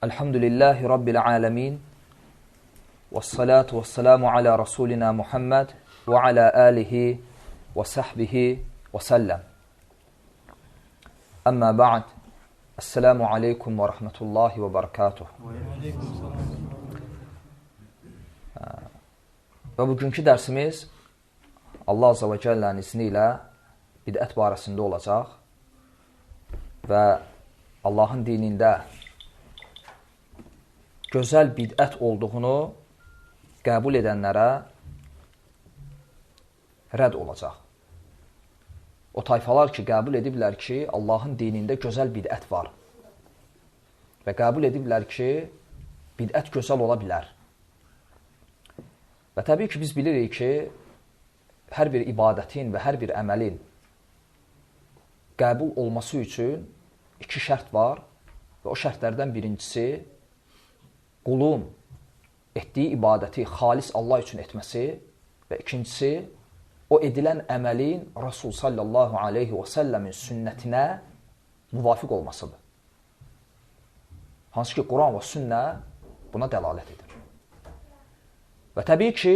Elhamdülillahi Rabbil alemin. Vessalatu vesselamu ala Rasulina Muhammed ve ala alihi ve sahbihi ve sellem. Amma ba'd. Esselamu aleykum ve rahmetullahi ve berekatuh. Və bugünkü dərsimiz Allah Azze və Cəllənin izni ilə bidət barəsində olacaq və Allahın dinində gözəl bidət olduğunu qəbul edənlərə rədd olacaq. O tayfalar ki, qəbul ediblər ki, Allahın dinində gözəl bidət var və qəbul ediblər ki, bidət gözəl ola bilər. Və təbii ki, biz bilirik ki, hər bir ibadətin və hər bir əməlin qəbul olması üçün iki şərt var və o şərtlərdən birincisi qulun etdiyi ibadəti xalis Allah üçün etməsi və ikincisi o edilən əməlin Rasul sallallahu aleyhi və səlləmin sünnətinə müvafiq olmasıdır. Hansı ki, Quran və sünnə buna dəlalət edir. Və təbii ki,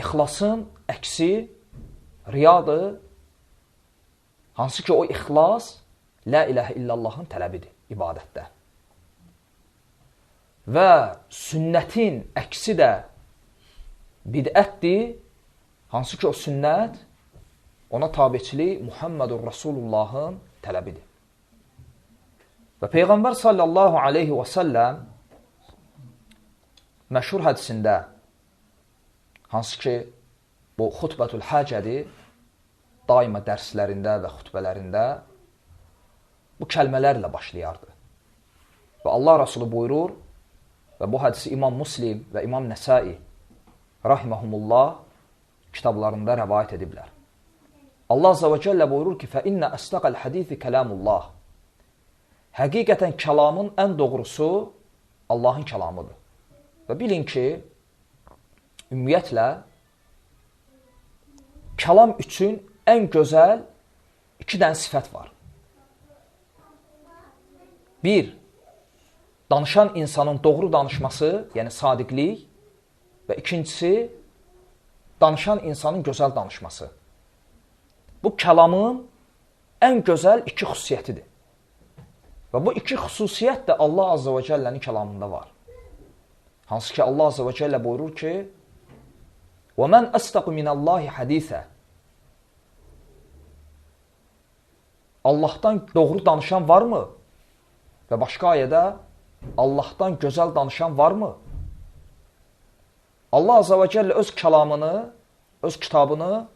ixlasın əksi riyadır. Hansı ki, o ixlas la ilahə illallahın tələbidir ibadətdə. Və sünnətin əksi də bidətdir. Hansı ki, o sünnət ona tabiçilik Muhammedur Rasulullahın tələbidir. Və Peyğəmbər sallallahu aleyhi və səlləm məşhur hədisində, hansı ki, bu xutbətül həcədir, daima dərslərində və xutbələrində bu kəlmələrlə başlayardı. Və Allah Rasulü buyurur, və bu hədisi İmam Muslim və İmam Nəsai rahiməhumullah kitablarında rəvayət ediblər. Allah Azze və Cəllə buyurur ki, فَإِنَّ أَسْتَقَ الْحَدِيثِ كَلَامُ اللّٰهِ Həqiqətən kəlamın ən doğrusu Allahın kəlamıdır. Və bilin ki, ümumiyyətlə, kəlam üçün ən gözəl iki dənə sifət var. Bir, danışan insanın doğru danışması, yəni sadiqlik və ikincisi, danışan insanın gözəl danışması. Bu, kəlamın ən gözəl iki xüsusiyyətidir. Və bu iki xüsusiyyət də Allah Azze və Cəllənin kəlamında var. Hansı ki, Allah Azze və Cəllə buyurur ki, وَمَنْ أَسْتَقُ مِنَ اللّٰهِ حَدِيثًا Allahdan doğru danışan varmı? Və başqa ayədə Allahdan gözəl danışan varmı? Allah Azze və Cəllə öz kəlamını, öz kitabını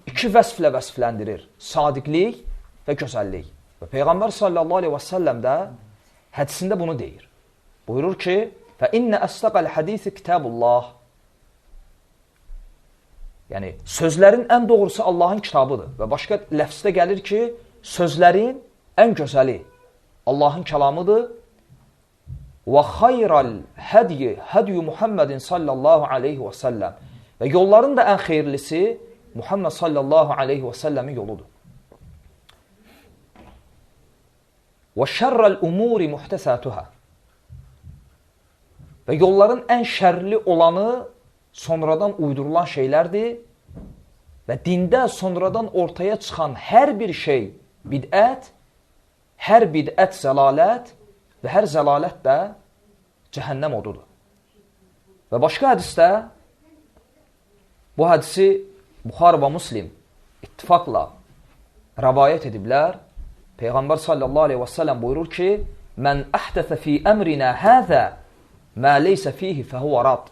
iki vəsflə vəsfləndirir. Sadiqlik və gözəllik. Və Peyğəmbər sallallahu aleyhi və səlləm də hədisində bunu deyir. Buyurur ki, فَإِنَّ أَسْتَقَ الْحَدِيثِ كِتَابُ اللّٰهِ Yəni, sözlərin ən doğrusu Allahın kitabıdır. Və başqa ləfsdə gəlir ki, sözlərin ən gözəli Allahın kəlamıdır. Və xayral hədyi hədyu Muhammedin sallallahu aleyhi və səlləm və yolların da ən xeyirlisi Muhammed sallallahu aleyhi və səlləmin yoludur. Və şərrəl umuri muhtəsatuhə və yolların ən şərli olanı sonradan uydurulan şeylərdir və dində sonradan ortaya çıxan hər bir şey bidət, hər bidət zəlalət və hər zəlalət də cəhənnəm odudur. Və başqa hədisdə, bu hədisi Buxar və Muslim ittifaqla rəvayət ediblər. Peyğəmbər sallallahu aleyhi və səlləm buyurur ki, Mən əhdəfə fi əmrinə həzə mə leysə fihi fəhuvə rad.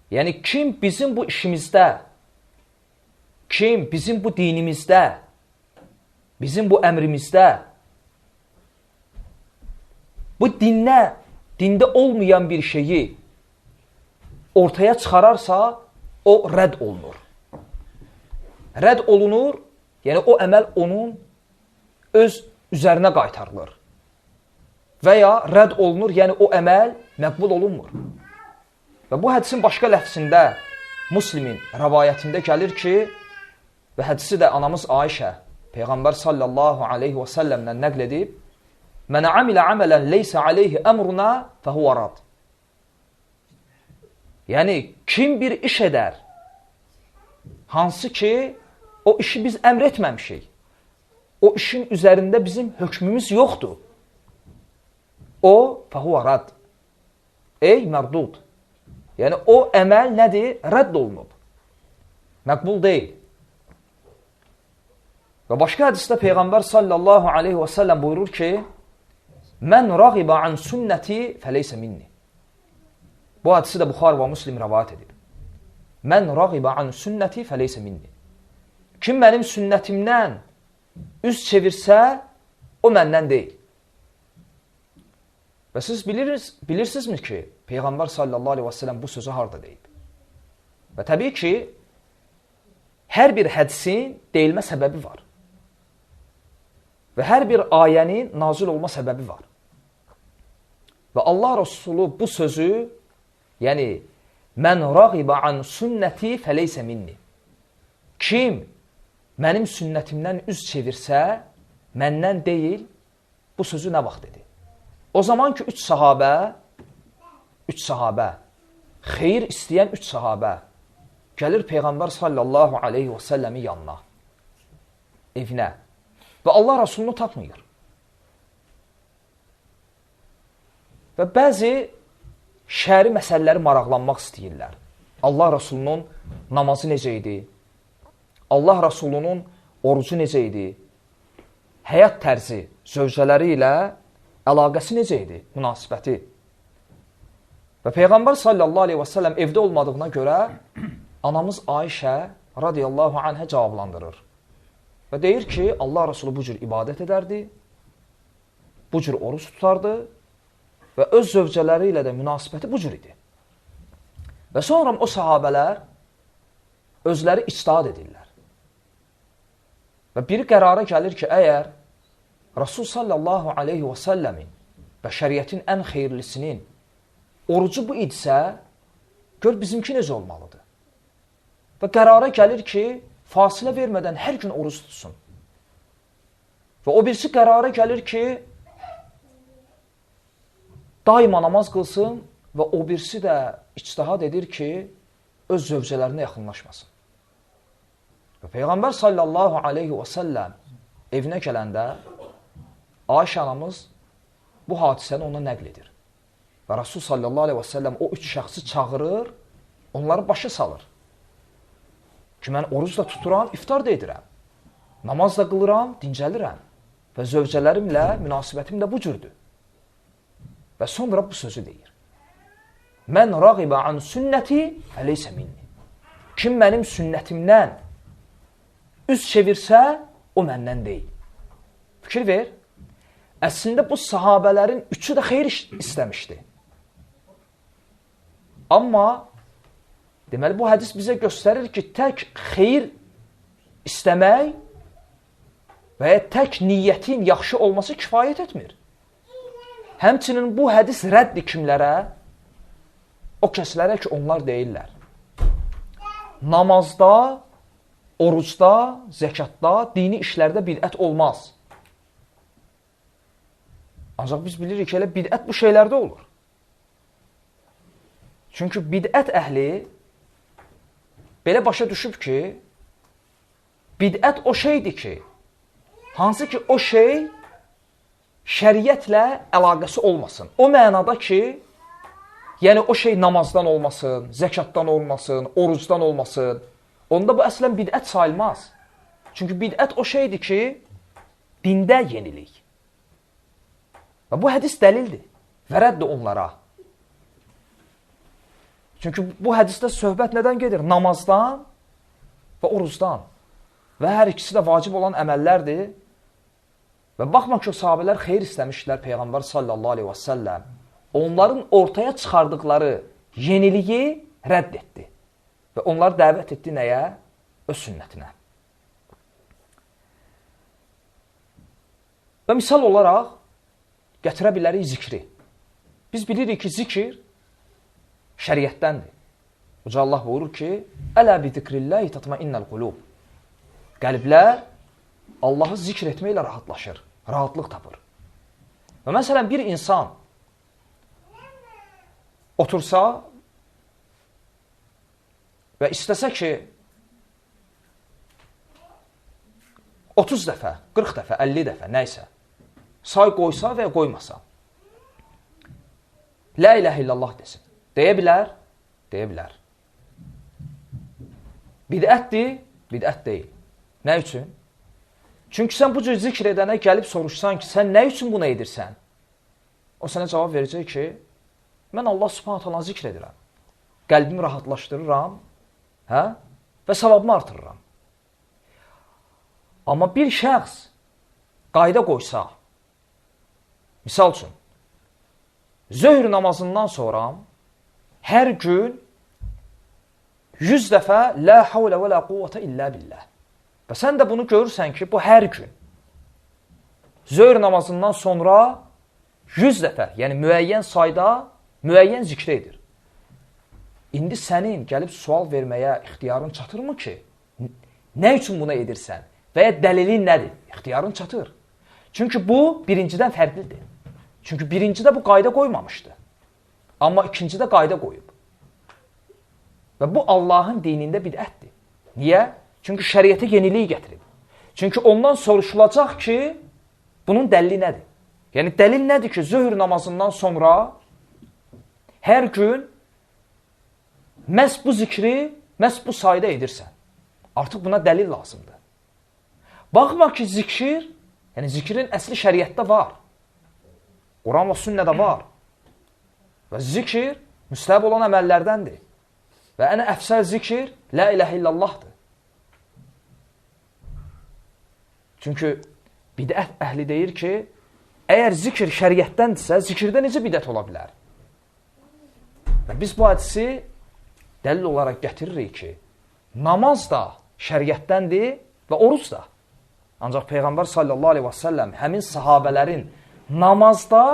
Yəni, kim bizim bu işimizdə, kim bizim bu dinimizdə, bizim bu əmrimizdə, bu dində olmayan bir şeyi ortaya çıxararsa, o rədd olunur. Rədd olunur, yəni o əməl onun öz üzərinə qaytarılır. Və ya rədd olunur, yəni o əməl məqbul olunmur. Və bu hədisin başqa ləfsində, Müslimin rəvayətində gəlir ki, və hədisi də anamız Ayşə, Peyğəmbər sallallahu aleyhi və səlləmdən nəql edib, Mən amilə əmələn leysə aleyhi əmruna fəhuvə rad. Yəni, kim bir iş edər, hansı ki, o işi biz əmr etməmişik, o işin üzərində bizim hökmümüz yoxdur, o fəhuvə rad. Ey mərdud. Yəni, o əməl nədir? Rədd olunub. Məqbul deyil. Və başqa hədisdə Peyğəmbər sallallahu aleyhi və səlləm buyurur ki, mən rəğibə an sünnəti fəleysə minni. Bu hədisi də Buxar və Müslim rəvayət edir. Mən rəğibə an sünnəti fəleysə minni. Kim mənim sünnətimdən üz çevirsə, o məndən deyil. Və siz bilirsinizmi ki, Peyğəmbər sallallahu aleyhi və səlləm bu sözü harada deyib? Və təbii ki, hər bir hədisin deyilmə səbəbi var. Və hər bir ayənin nazil olma səbəbi var. Və Allah Resulü bu sözü, yəni, mən rəğibə an sünnəti fəleysə minni. Kim mənim sünnətimdən üz çevirsə, məndən deyil, bu sözü nə vaxt dedi? O zaman ki, üç sahabə, xeyir istəyən üç sahabə gəlir Peyğəmbər sallallahu aleyhi və səlləmin yanına, evinə və Allah Rasulunu tapmıyor. Və bəzi şəri məsələləri maraqlanmaq istəyirlər. Allah Rasulunun namazı necə idi? Allah Rasulunun orucu necə idi? Həyat tərzi, zövcələri ilə əlaqəsi necə idi? Münasibəti. Və Peyğəmbər sallallahu aleyhi və səlləm evdə olmadığına görə anamız Ayşə radiyallahu anhə cavablandırır. Və deyir ki, Allah Rasulü bu cür ibadət edərdi, bu cür oruç tutardı və öz zövcələri ilə də münasibəti bu cür idi. Və sonra o sahabələr özləri ictihad edirlər. Və biri qərara gəlir ki, əgər Rasul sallallahu aleyhi və səlləmin bəşəriyyətin ən xeyirlisinin orucu bu idisə, gör bizimki necə olmalıdır. Və qərara gəlir ki, fasilə vermədən hər gün oruç tutsun. Və o birisi qərara gəlir ki, daima namaz qılsın və o birisi də ictihad edir ki, öz zövcələrinə yaxınlaşmasın. Və Peyğəmbər sallallahu aleyhi və səlləm evinə gələndə Ayşə anamız bu hadisəni ona nəql edir. Və Rasul sallallahu aleyhi və səlləm o üç şəxsi çağırır, onları başa salır. Ki, mən oruc da tuturam, iftar da edirəm. Namaz da qılıram, dincəlirəm. Və zövcələrimlə münasibətim də bu cürdür. Və sonra bu sözü deyir. Mən rəğibə an sünnəti fəleysə minni. Kim mənim sünnətimdən üz çevirsə, o məndən deyil. Fikir ver. Əslində bu sahabələrin üçü də xeyir istəmişdi. Amma deməli, bu hədis bizə göstərir ki, tək xeyir istəmək və ya tək niyyətin yaxşı olması kifayət etmir. Həmçinin bu hədis rəddi kimlərə? O kəslərə ki, onlar deyirlər. Namazda, orucda, zəkatda, dini işlərdə bidət olmaz. Ancaq biz bilirik ki, elə bidət bu şeylərdə olur. Çünki bidət əhli belə başa düşüb ki, bidət o şeydir ki, hansı ki o şey şəriətlə əlaqəsi olmasın. O mənada ki, yəni o şey namazdan olmasın, zəkatdan olmasın, orucdan olmasın. Onda bu əslən bidət sayılmaz. Çünki bidət o şeydir ki, dində yenilik. Və bu hədis dəlildir və rəddir onlara. Çünki bu hədisdə söhbət nədən gedir? Namazdan və orucdan. Və hər ikisi də vacib olan əməllərdir. Və baxma ki, o sahabələr xeyir istəmişlər Peyğəmbər sallallahu aleyhi və səlləm. Onların ortaya çıxardıqları yeniliyi rədd etdi. Və onları dəvət etdi nəyə? Öz sünnətinə. Və misal olaraq gətirə bilərik zikri. Biz bilirik ki, zikir şəriətdəndir. Uca Allah buyurur ki, Ələ bi zikrilləhi tatmainnəl qulub. Qəlblər Allahı zikr etməklə rahatlaşır, rahatlıq tapır. Və məsələn, bir insan otursa və istəsə ki, 30 dəfə, 40 dəfə, 50 dəfə, nəysə, say qoysa və ya qoymasa, La iləhə illallah desin. Deyə bilər? Deyə bilər. Bidətdir? Bidət deyil. Nə üçün? Çünki sən bu cür zikr edənə gəlib soruşsan ki, sən nə üçün bunu edirsən? O sənə cavab verəcək ki, mən Allah subhanahu ta'ala zikr edirəm. Qəlbimi rahatlaşdırıram, hə? Və savabımı artırıram. Amma bir şəxs qayda qoysa, misal üçün, zöhr namazından sonra hər gün 100 dəfə la havlə və la quvvətə illə billah. Və sən də bunu görürsən ki, bu hər gün zöhr namazından sonra 100 dəfə, yəni müəyyən sayda, müəyyən zikr edir. İndi sənin gəlib sual verməyə ixtiyarın çatırmı ki, nə üçün bunu edirsən və ya dəlilin nədir? İxtiyarın çatır. Çünki bu birincidən fərqlidir. Çünki birincidə bu qayda qoymamışdı. Amma ikincidə qayda qoyub. Və bu Allahın dinində bidətdir. Niyə? Çünki şəriətə yenilik gətirib. Çünki ondan soruşulacaq ki, bunun dəlili nədir? Yəni, dəlil nədir ki, zöhr namazından sonra hər gün məhz bu zikri, məhz bu sayda edirsən. Artıq buna dəlil lazımdır. Baxma ki, zikir, yəni zikrin əsli şəriətdə var. Quran və sünnədə var. Və zikir müstəhəb olan əməllərdəndir. Və ən əfsəl zikir la iləhə illallahdır. Çünki bidət əhli deyir ki, əgər zikir şəriətdəndirsə, zikirdə necə bidət ola bilər? Və biz bu hədisi dəlil olaraq gətiririk ki, namaz da şəriətdəndir və oruc da. Ancaq Peyğəmbər sallallahu aleyhi və səlləm həmin sahabələrin namazda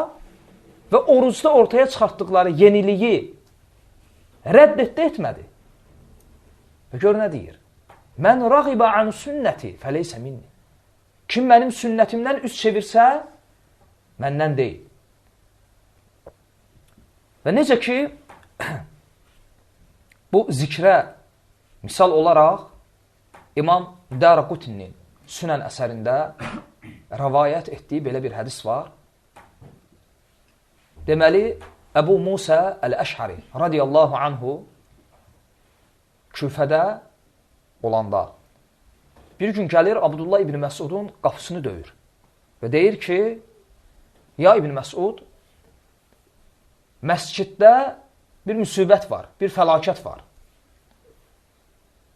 və orucda ortaya çıxartdıqları yeniliyi rədd etmədi. Və gör nə deyir? Mən rəğibə an sünnəti fəleysə minni. Kim mənim sünnətimdən üz çevirsə, məndən deyil. Və necə ki, bu zikrə misal olaraq İmam Daraqutninin Sünən əsərində rəvayət etdiyi belə bir hədis var. Deməli, Əbu Musa Əl-Əşhari radiyallahu anhu Küfədə olanda bir gün gəlir Abdullah İbn Məsudun qapısını döyür və deyir ki, ya İbn Məsud, məsciddə bir müsibət var, bir fəlakət var.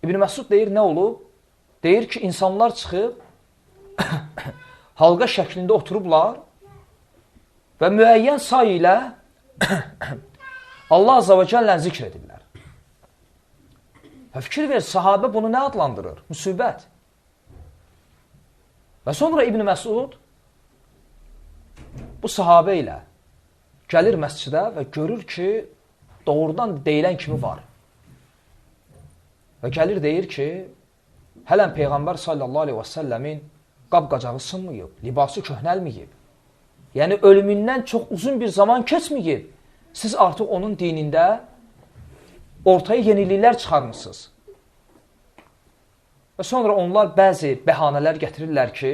İbn Məsud deyir, nə olub? Deyir ki, insanlar çıxıb halqa şəklində oturublar və müəyyən say ilə Allah Azza və Cəllə zikr edirlər. Və fikir ver, sahabə bunu nə adlandırır? Müsibət. Və sonra İbn Məsud bu sahabə ilə gəlir məscidə və görür ki, doğrudan deyilən kimi var. Və gəlir deyir ki, hələn Peyğəmbər sallallahu aleyhi və səlləmin qab-qacağı sınmayıb, libası köhnəlməyib. Yəni, ölümündən çox uzun bir zaman keçməyib. Siz artıq onun dinində ortaya yeniliklər çıxarmışsınız. Və sonra onlar bəzi bəhanələr gətirirlər ki,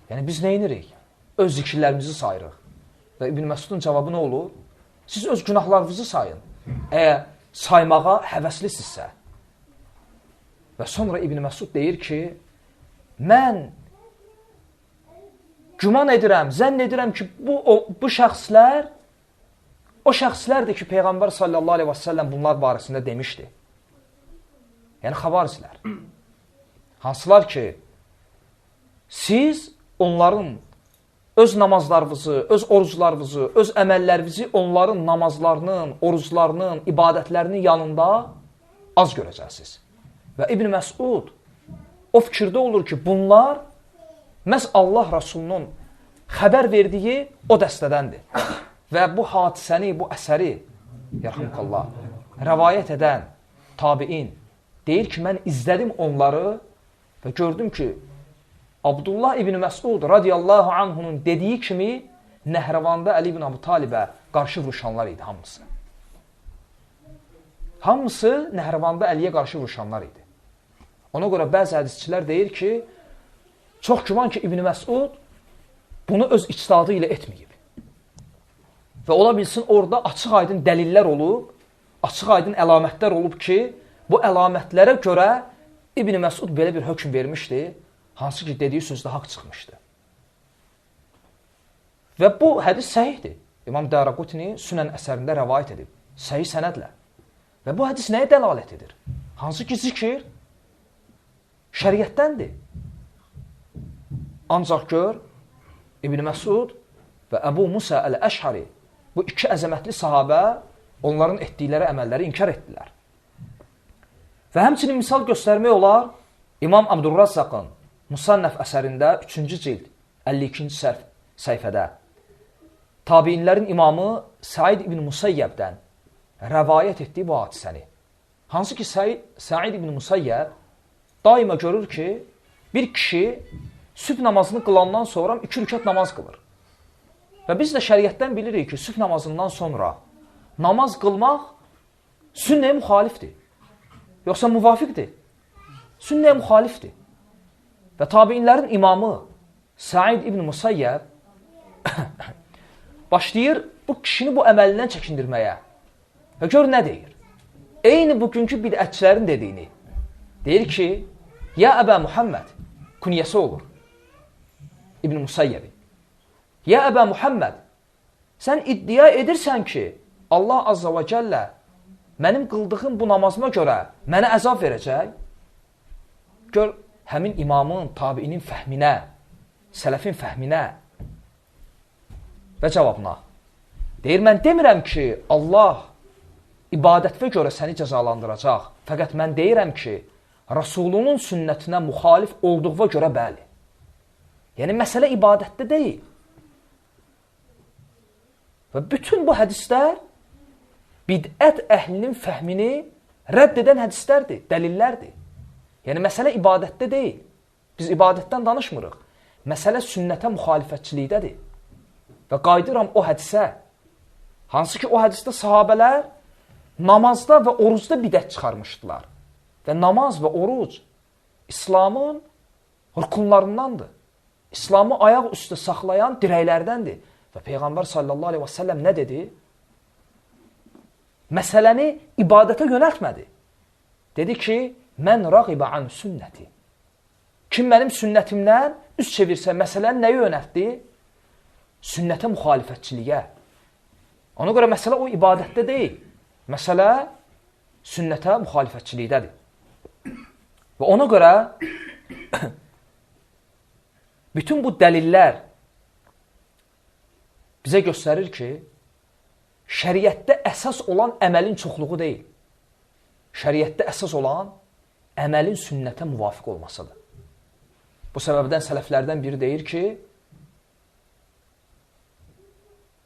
yəni biz nə edirik? Öz zikirlərimizi sayırıq. Və İbn Məsudun cavabı nə olur? Siz öz günahlarınızı sayın. Əgər saymağa həvəslisinizsə. Və sonra İbn Məsud deyir ki, mən güman edirəm, zənn edirəm ki, bu şəxslər o şəxslərdir ki, Peyğəmbər sallallahu aleyhi və səlləm bunlar barəsində demişdi. Yəni, xavaricilər. Hansılar ki, siz onların öz namazlarınızı, öz oruclarınızı, öz əməllərinizi onların namazlarının, oruclarının, ibadətlərinin yanında az görəcəksiniz. Və İbn Məsud o fikirdə olur ki, bunlar məhz Allah Rasulunun xəbər verdiyi o dəstədəndir. Və bu hadisəni, bu əsəri, yarhamqallah, rəvayət edən tabiin deyir ki, mən izlədim onları və gördüm ki, Abdullah ibn Məsud radiyallahu anhunun dediyi kimi Nəhrəvanda Əli ibn Əbu Talibə qarşı vuruşanlar idi hamısı. Hamısı Nəhrəvanda Əliyə qarşı vuruşanlar idi. Ona görə bəzi hədisçilər deyir ki, çox güman ki, İbn Məsud bunu öz ictihadı ilə etməyib. Və ola bilsin, orada açıq-aydın dəlillər olub, açıq-aydın əlamətlər olub ki, bu əlamətlərə görə İbn Məsud belə bir hökm vermişdi, hansı ki, dediyi sözdə haqq çıxmışdı. Və bu hədis səhihdir. İmam Daraqutni Sünən əsərində rəvayət edib, səhih sənədlə. Və bu hədis nəyə dəlalət edir? Hansı ki, zikir şəriətdəndir. Ancaq gör, İbn Məsud və Əbu Musa Əl-Əşhari, bu iki əzəmətli sahabə onların etdikləri əməlləri inkar etdilər. Və həmçinin misal göstərmək olar, İmam Abdurrazzaqın Musannəf əsərində 3-cü cild 52-ci səhifədə tabiinlərin imamı Said ibn Musayyəbdən rəvayət etdiyi bu hadisəni. Hansı ki, Said ibn Musayyəb daima görür ki, bir kişi sübh namazını qılandan sonra 2 rükət namaz qılır. Və biz də şəriətdən bilirik ki, sübh namazından sonra namaz qılmaq sünnəyə müxalifdir. Yoxsa müvafiqdir. Sünnəyə müxalifdir. Və tabiinlərin imamı Said ibn Musayyəb başlayır bu kişini bu əməlindən çəkindirməyə. Və gör nə deyir? Eyni bugünkü bidətçilərin dediyini. Deyir ki, ya Əbə Muhammed, künyəsi olur İbn Musayyəbi. Ya Əbə Muhammed, sən iddia edirsən ki, Allah Azza və Cəllə mənim qıldığım bu namazıma görə mənə əzab verəcək. Gör, həmin imamın, tabiinin fəhminə, sələfin fəhminə və cavabına. Deyir, mən demirəm ki, Allah ibadətə görə səni cəzalandıracaq. Fəqət mən deyirəm ki, Rasulunun sünnətinə müxalif olduğuna görə bəli. Yəni, məsələ ibadətdə deyil. Və bütün bu hədislər bidət əhlinin fəhmini rədd edən hədislərdir, dəlillərdir. Yəni, məsələ ibadətdə deyil. Biz ibadətdən danışmırıq. Məsələ sünnətə müxalifətçilikdədir. Və qayıdıram o hədisə. Hansı ki, o hədisdə sahabələr namazda və orucda bidət çıxarmışdılar. Və namaz və oruc İslamın rükunlarındandır. İslamı ayaq üstə saxlayan dirəklərdəndir. Və Peyğəmbər sallallahu aleyhi və səlləm nə dedi? Məsələni ibadətə yönəltmədi. Dedi ki, mən rəğibə an sünnəti. Kim mənim sünnətimdən üz çevirsə, məsələni nəyə yönəltdi? Sünnətə müxalifətçiliyə. Ona görə məsələ o ibadətdə deyil. Məsələ sünnətə müxalifətçilikdədir. Və ona görə bütün bu dəlillər bizə göstərir ki, şəriətdə əsas olan əməlin çoxluğu deyil. Şəriətdə əsas olan əməlin sünnətə müvafiq olmasıdır. Bu səbəbdən sələflərdən biri deyir ki,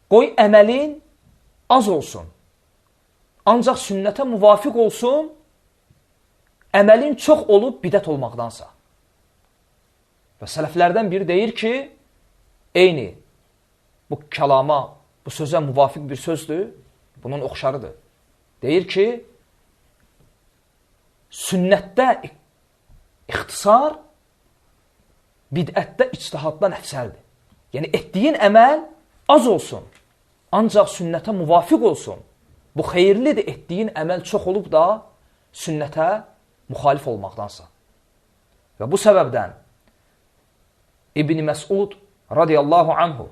qoy əməlin az olsun, ancaq sünnətə müvafiq olsun, əməlin çox olub bidət olmaqdansa. Və sələflərdən biri deyir ki, eyni bu kəlama, bu sözə müvafiq bir sözdür, bunun oxşarıdır. Deyir ki, sünnətdə ixtisar, bidətdə ictihaddan əfsəldir. Yəni, etdiyin əməl az olsun, ancaq sünnətə müvafiq olsun. Bu xeyirlidir, etdiyin əməl çox olub da sünnətə müxalif olmaqdansa. Və bu səbəbdən İbn Məsud radiyallahu anhu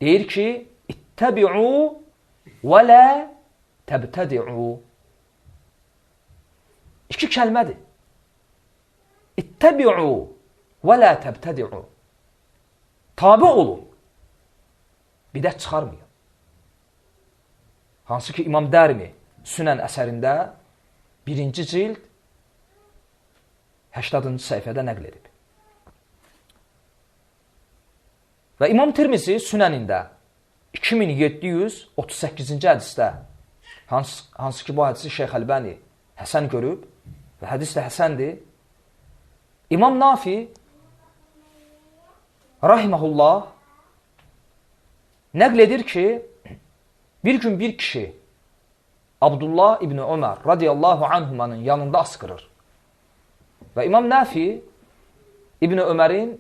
deyir ki, İttəbi'u və lə təbtədi'u. İki kəlmədir. İttəbi'u və lə təbtədi'u. Tabi olun. Bidət çıxarmayın. Hansı ki, İmam Dərimi Sünən əsərində 1-ci cild 80-cı səhifədə nəql edib. Və İmam Tirmizi Sünənində 2738-ci hədisdə, hansı ki, bu hədisi Şeyx Əlbani həsən görüb və hədis də həsəndir, İmam Nafi rahimehullah nəql edir ki, bir gün bir kişi Abdullah İbni Ömer radiyallahu anhumanın yanında asqırır. Və İmam Nafi İbni Ömərin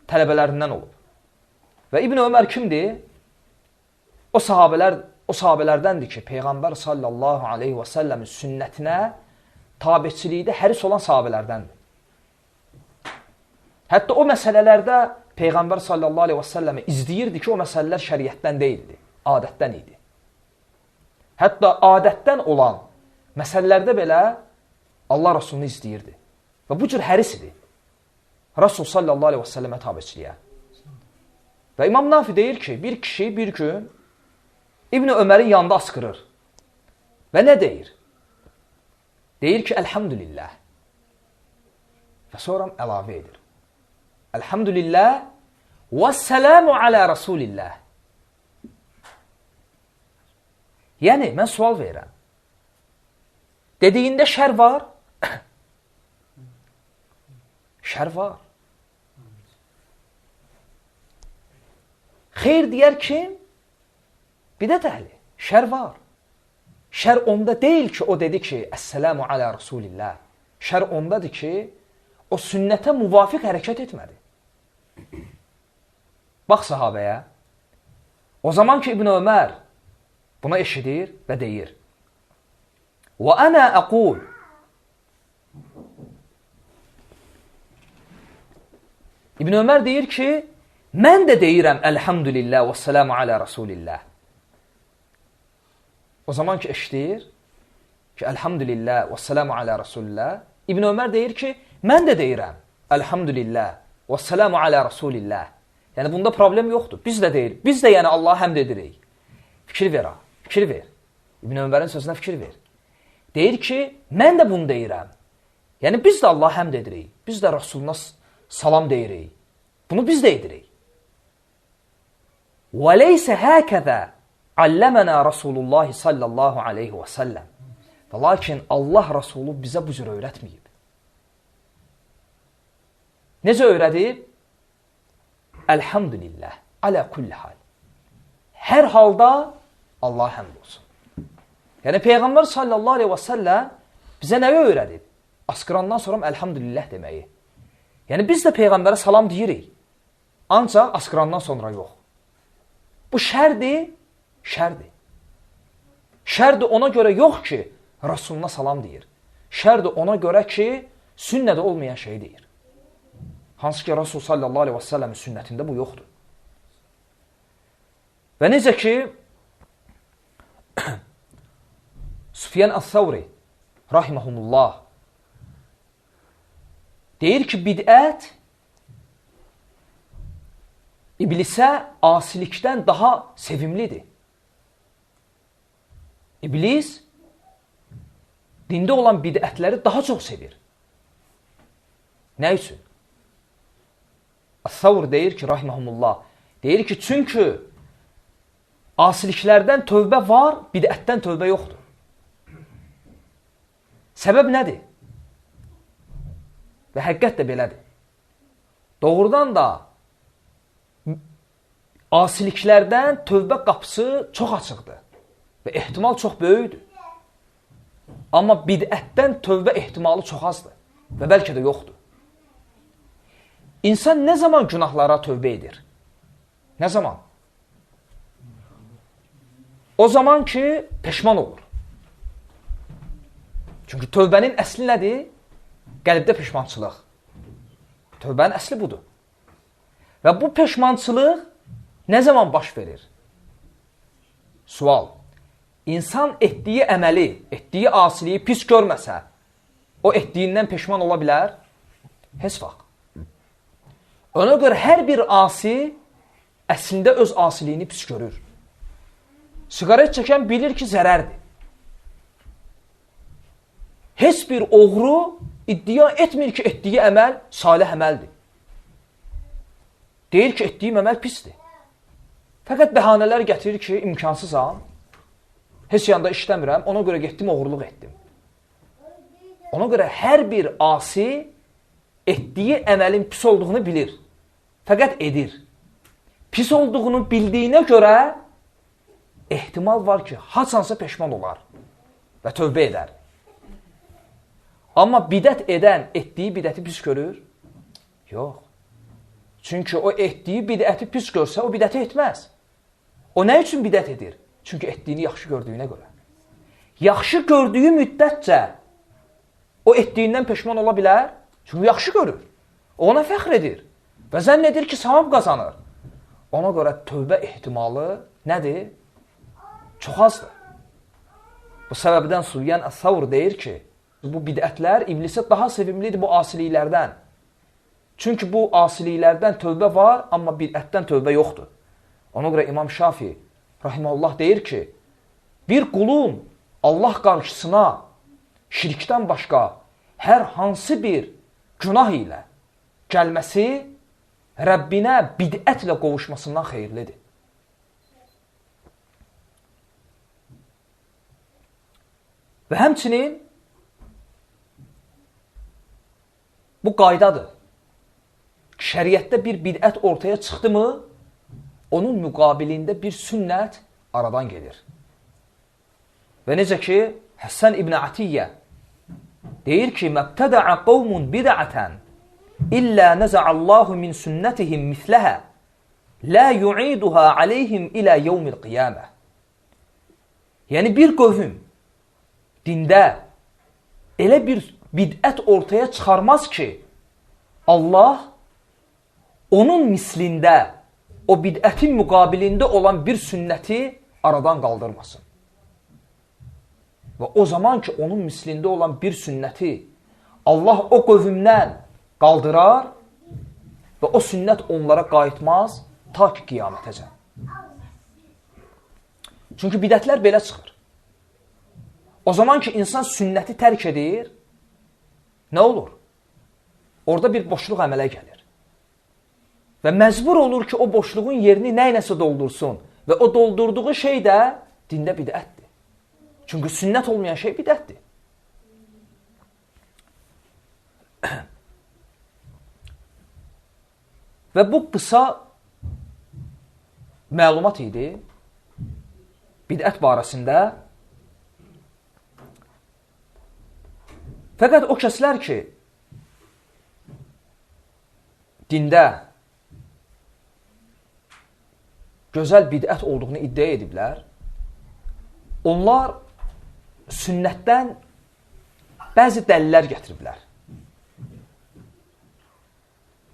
tələbələrindən olub. Və İbni Ömər kimdir? O sahabələrdəndir ki, Peyğəmbər sallallahu aleyhi və səlləmin sünnətinə tabiçilikdə həris olan sahabələrdəndir. Hətta o məsələlərdə Peyğəmbər sallallahu aleyhi və səlləmi izləyirdi ki, o məsələlər şəriətdən deyildi, adətdən idi. Hətta adətdən olan məsələlərdə belə Allah Rasulunu izləyirdi. Və bu cür həris idi. Rasul sallallahu aleyhi və səlləmə tabiçiliyə. Və İmam Nafi deyir ki, bir kişi bir gün İbn Ömərin yanında asqırır. Və nə deyir? Deyir ki, elhamdülillah. Və sonra əlavə edir. Elhamdülillah və səlamu alə Rasulillah. Yəni, mən sual verirəm. Dediyində şər var? Şər var. Xeyr deyər kim? Bidət əhli. Şər var. Şər onda deyil ki, o dedi ki, Əssəlamu alə Rasulillah. Şər ondadır ki, o sünnətə müvafiq hərəkət etmədi. Bax sahabəyə. O zaman ki, İbn Ömər buna eşidir və deyir. Və ənə əqul. İbn Ömər deyir ki, mən də deyirəm elhamdülillah və səlamu alə Rasulillah. O zaman ki, eşidir ki, elhamdülillah və səlamu alə Rasulillah. İbn Ömər deyir ki, mən də deyirəm elhamdülillah və səlamu alə Rasulillah. Yəni, bunda problem yoxdur. Biz də deyir. Biz də yəni Allah'a həmd edirik. Fikir ver ha. Fikir ver. İbn Ömərin sözünə fikir ver. Deyir ki, mən də bunu deyirəm. Yəni, biz də Allah'a həmd edirik. Biz də Rasuluna salam deyirik. Bunu biz də edirik. Və leysə həkəzə alləmənə Rasulullah sallallahu aleyhi və səlləm. Və lakin Allah Rasulü bizə bu cür öyrətməyib. Necə öyrədib? Elhamdülillah, alə kulli hal. Hər halda Allah həmd olsun. Yəni, Peyğəmbər sallallahu aleyhi və səlləm bizə nəyə öyrədib? Asqırandan sonra elhamdülillah deməyi. Yəni, biz də Peyğəmbərə salam deyirik. Ancaq asqırandan sonra yox. Bu şərdir, şərdir. Şərdir ona görə yox ki, Rasuluna salam deyir. Şərdir ona görə ki, sünnədə olmayan şey deyir. Hansı ki, Rasul sallallahu aleyhi və səlləmin sünnətində bu yoxdur. Və necə ki, Süfyan Əs-Səvri rahiməhumullah deyir ki, bidət iblisə asilikdən daha sevimlidir. İblis dində olan bidətləri daha çox sevir. Nə üçün? Əs-Səvr deyir ki, rahiməhumullah, deyir ki, çünki asiliklərdən tövbə var, bidətdən tövbə yoxdur. Səbəb nədir? Və həqiqət də belədir. Doğrudan da asiliklərdən tövbə qapısı çox açıqdır və ehtimal çox böyükdür. Amma bidətdən tövbə ehtimalı çox azdır və bəlkə də yoxdur. İnsan nə zaman günahlara tövbə edir? Nə zaman? O zaman ki, peşman olur. Çünki tövbənin əsli nədir? Qəlbdə peşmançılıq. Tövbənin əsli budur. Və bu peşmançılıq nə zaman baş verir? Sual. İnsan etdiyi əməli, etdiyi asiliyi pis görməsə, o etdiyindən peşman ola bilər? Heç vaxt. Ona görə hər bir asi əslində öz asiliyini pis görür. Siqaret çəkən bilir ki, zərərdir. Heç bir oğru iddia etmir ki, etdiyi əməl salih əməldir. Deyir ki, etdiyim əməl pisdir. Fəqət bəhanələr gətirir ki, imkansızam, heç yanda işləmirəm, ona görə getdim, oğurluq etdim. Ona görə hər bir asi etdiyi əməlin pis olduğunu bilir. Fəqət edir. Pis olduğunu bildiyinə görə ehtimal var ki, haçansa peşman olar və tövbə edər. Amma bidət edən etdiyi bidəti pis görür? Yox. Çünki o etdiyi bidəti pis görsə, o bidəti etməz. O nə üçün bidət edir? Çünki etdiyini yaxşı gördüyünə görə. Yaxşı gördüyü müddətcə o etdiyindən peşman ola bilər. Çünki yaxşı görür. O ona fəxr edir. Və zənn edir ki, savab qazanır. Ona görə tövbə ehtimalı nədir? Çox azdır. Bu səbəbdən Süfyan əs-Savr deyir ki, bu bidətlər iblisə daha sevimlidir bu asiliklərdən. Çünki bu asiliklərdən tövbə var, amma bidətdən tövbə yoxdur. Ona görə İmam Şafi rahimehullah deyir ki, bir qulun Allah qarşısına şirkdən başqa hər hansı bir günah ilə gəlməsi Rəbbinə bidətlə qovuşmasından xeyirlidir. Və həmçinin bu qaydadır. Şəriətdə bir bidət ortaya çıxdı mı, onun müqabilində bir sünnət aradan gedir. Və necə ki, Həssən İbn Atiyyə deyir ki, məbtədəə qovmun bidətən illə nəzəallahu min sünnətihim misləhə lə yu'iduhə aleyhim ilə yevmil qiyamə. Yəni, bir qövüm dində elə bir bidət ortaya çıxarmaz ki, Allah onun mislində, o bidətin müqabilində olan bir sünnəti aradan qaldırmasın. Və o zaman ki, onun mislində olan bir sünnəti Allah o qövümdən qaldırar və o sünnət onlara qayıtmaz ta ki, qiyamətəcən. Çünki bidətlər belə çıxır. O zaman ki, insan sünnəti tərk edir, nə olur? Orada bir boşluq əmələ gəlir. Və məcbur olur ki, o boşluğun yerini nə ilə doldursun. Və o doldurduğu şey də dində bidətdir. Çünki sünnət olmayan şey bidətdir. Və bu qısa məlumat idi bidət barəsində. Fəqət o kəslər ki, dində gözəl bidət olduğunu iddia ediblər, onlar sünnətdən bəzi dəlillər gətiriblər.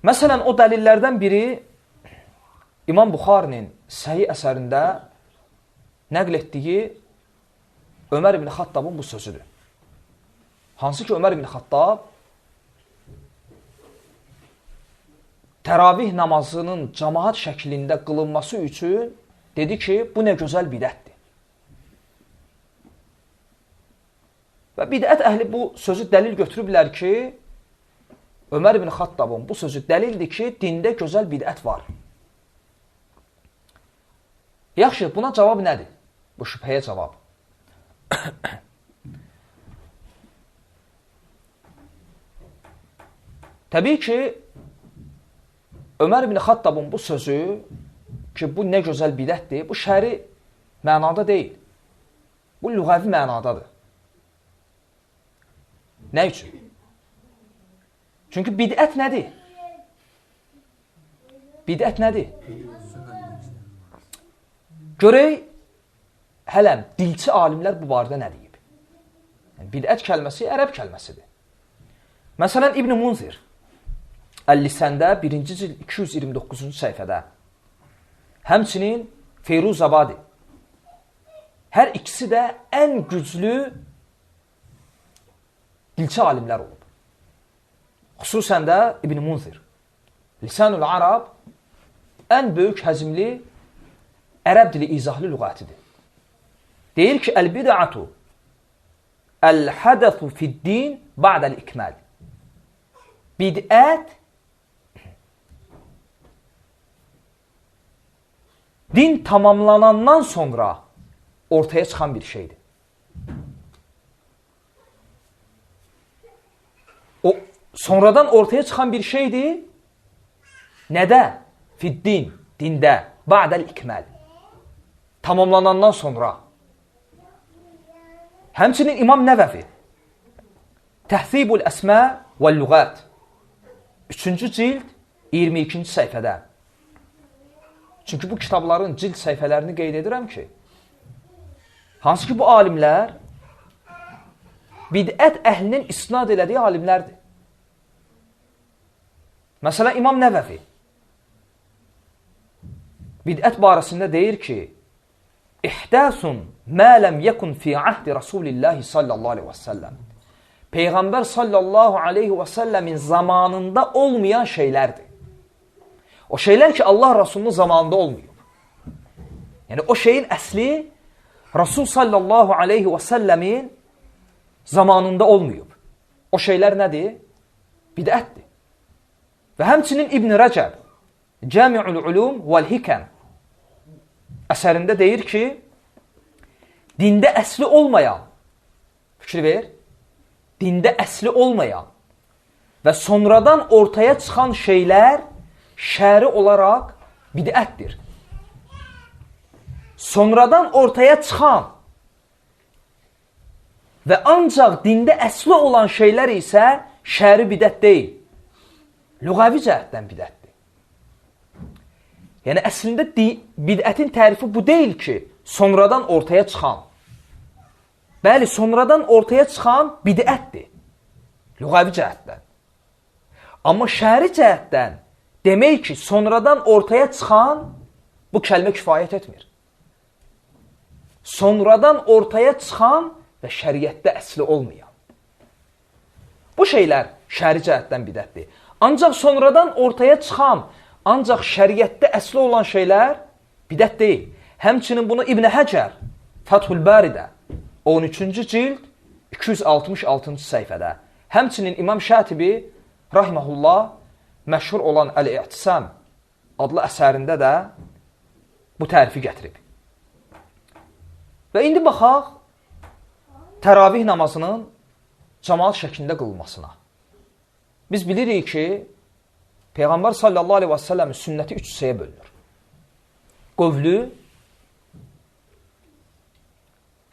Məsələn, o dəlillərdən biri İmam Buxarinin Səhih əsərində nəql etdiyi Ömər ibn Xattabın bu sözüdür. Hansı ki, Ömər ibn Xattab təravih namazının cəmaat şəklində qılınması üçün dedi ki, bu nə gözəl bidətdir. Və bidət əhli bu sözü dəlil götürüblər ki, Ömər ibn Xattabın bu sözü dəlildir ki, dində gözəl bidət var. Yaxşı, buna cavab nədir? Bu şübhəyə cavab. Təbii ki, Ömər ibn Xattabın bu sözü ki, bu nə gözəl bidətdir, bu şəri mənada deyil. Bu lüğəvi mənadadır. Nə üçün? Çünki bidət nədir? Bidət nədir? Görək, hələm, dilçi alimlər bu barədə nə deyib? Yəni, bidət kəlməsi ərəb kəlməsidir. Məsələn, İbn Munzir Əl-Lisəndə 1-ci cild 229-cu səhifədə, həmçinin Feyruz Abadi, hər ikisi də ən güclü dilçi alimlər olub. Xüsusən də İbn Munzir, Lisanul Arab ən böyük həzmli ərəb dili izahlı lüğətidir. Deyir ki, əl-bid'atu əl-hədəfu fid-din ba'dəl-ikməl. Bid'ət din tamamlanandan sonra ortaya çıxan bir şeydir. O sonradan ortaya çıxan bir şeydir. Nədə? fiddin, dində, ba'dəl ikməl, tamamlanandan sonra. Həmçinin İmam Nəvəvi, Təhzibul Əsmə və Lüğət, 3-cü cild, 22-ci səhifədə. Çünki bu kitabların cild səhifələrini qeyd edirəm ki, hansı ki bu alimlər bidət əhlinin isnad elədiyi alimlərdir. Məsələn, İmam Nəvəvi bidət barəsində deyir ki, İhdəsun mə ləm yəkun fi əhdi Rasulillahi sallallahu aleyhi və səlləm. Peyğəmbər sallallahu aleyhi və səlləmin zamanında olmayan şeylərdir. O şeylər ki, Allah Rasulunun zamanında olmuyor. Yəni, o şeyin əsli Rasul sallallahu aleyhi və səlləmin zamanında olmuyor. O şeylər nədir? Bidətdir. Və həmçinin İbn Rəcəb, Cəmi'ül Ulum vəl-Hikəm əsərində deyir ki, dində əsli olmayan, fikri ver, dində əsli olmayan və sonradan ortaya çıxan şeylər şəri olaraq bidətdir. Sonradan ortaya çıxan və ancaq dində əsli olan şeylər isə şəri bidət deyil. Lüğəvi cəhətdən bidətdir. Yəni, əslində bidətin tərifi bu deyil ki, sonradan ortaya çıxan. Bəli, sonradan ortaya çıxan bidətdir. Lüğəvi cəhətdən. Amma şəri cəhətdən demək ki, sonradan ortaya çıxan bu kəlmə kifayət etmir. Sonradan ortaya çıxan və şəriətdə əsli olmayan. Bu şeylər şəri cəhətdən bidətdir. Ancaq sonradan ortaya çıxan, ancaq şəriətdə əsli olan şeylər bidət deyil. Həmçinin bunu İbn Həcər, Fəthül Bəridə, 13-cü cild, 266-cı səhifədə. Həmçinin İmam Şətibi, rahiməhullah, məşhur olan Əl-İ'tisam adlı əsərində də bu tərifi gətirib. Və indi baxaq təravih namazının cəmaat şəklində qılınmasına. Biz bilirik ki, Peyğəmbər sallallahu aleyhi və səlləmin sünnəti 3 hissəyə bölünür. Qövlü,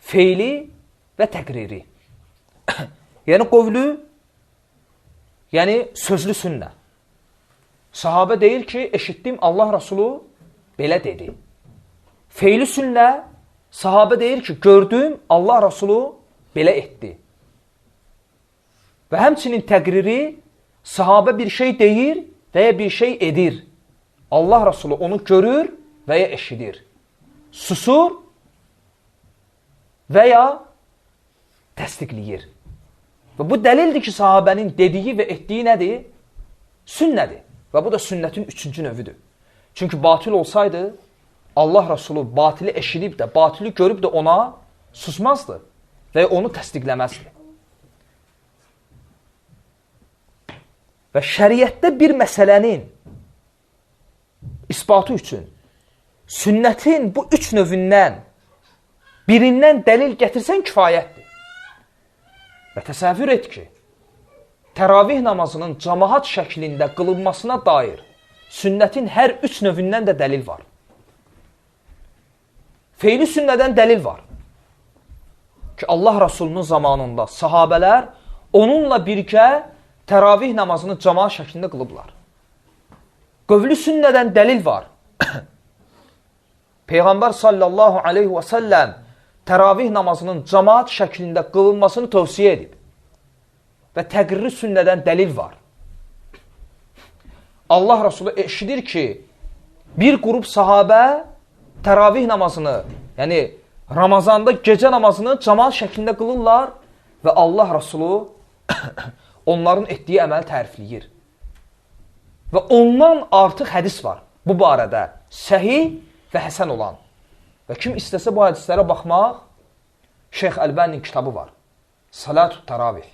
feili və təqriri. Yəni qövlü, yəni sözlü sünnə. Sahabə deyir ki, eşitdim Allah Rasulü belə dedi. Feili sünnə, sahabə deyir ki, gördüm Allah Rasulü belə etdi. Və həmçinin təqriri, sahabə bir şey deyir və ya bir şey edir. Allah Rasulü onu görür və ya eşidir. Susur və ya təsdiqləyir. Və bu dəlildir ki, sahabənin dediyi və etdiyi nədir? Sünnədir. Və bu da sünnətin 3-cü növüdür. Çünki batil olsaydı, Allah Rasulü batili eşidib də, batili görüb də ona susmazdı və onu təsdiqləməzdi. Və şəriətdə bir məsələnin isbatı üçün sünnətin bu 3 növündən birindən dəlil gətirsən kifayətdir. Və təsəvvür et ki, təravih namazının cəmaat şəklində qılınmasına dair sünnətin hər 3 növündən də dəlil var. Feili sünnədən dəlil var. Ki, Allah Rasulunun zamanında sahabələr onunla birgə təravih namazını cəmaat şəklində qılıblar. Qövlü sünnədən dəlil var. Peyğəmbər sallallahu aleyhi və səlləm təravih namazının cəmaat şəklində qılınmasını tövsiyə edib. Və təqriri sünnədən dəlil var. Allah Rasulü eşidir ki, bir qrup sahabə təravih namazını, yəni Ramazanda gecə namazını cəmaat şəklində qılırlar və Allah Rasulü onların etdiyi əməli tərifləyir. Və ondan artıq hədis var bu barədə, səhih və həsən olan. Və kim istəsə bu hədislərə baxmaq, Şeyx Əlbəninin kitabı var. Salatut Təravih.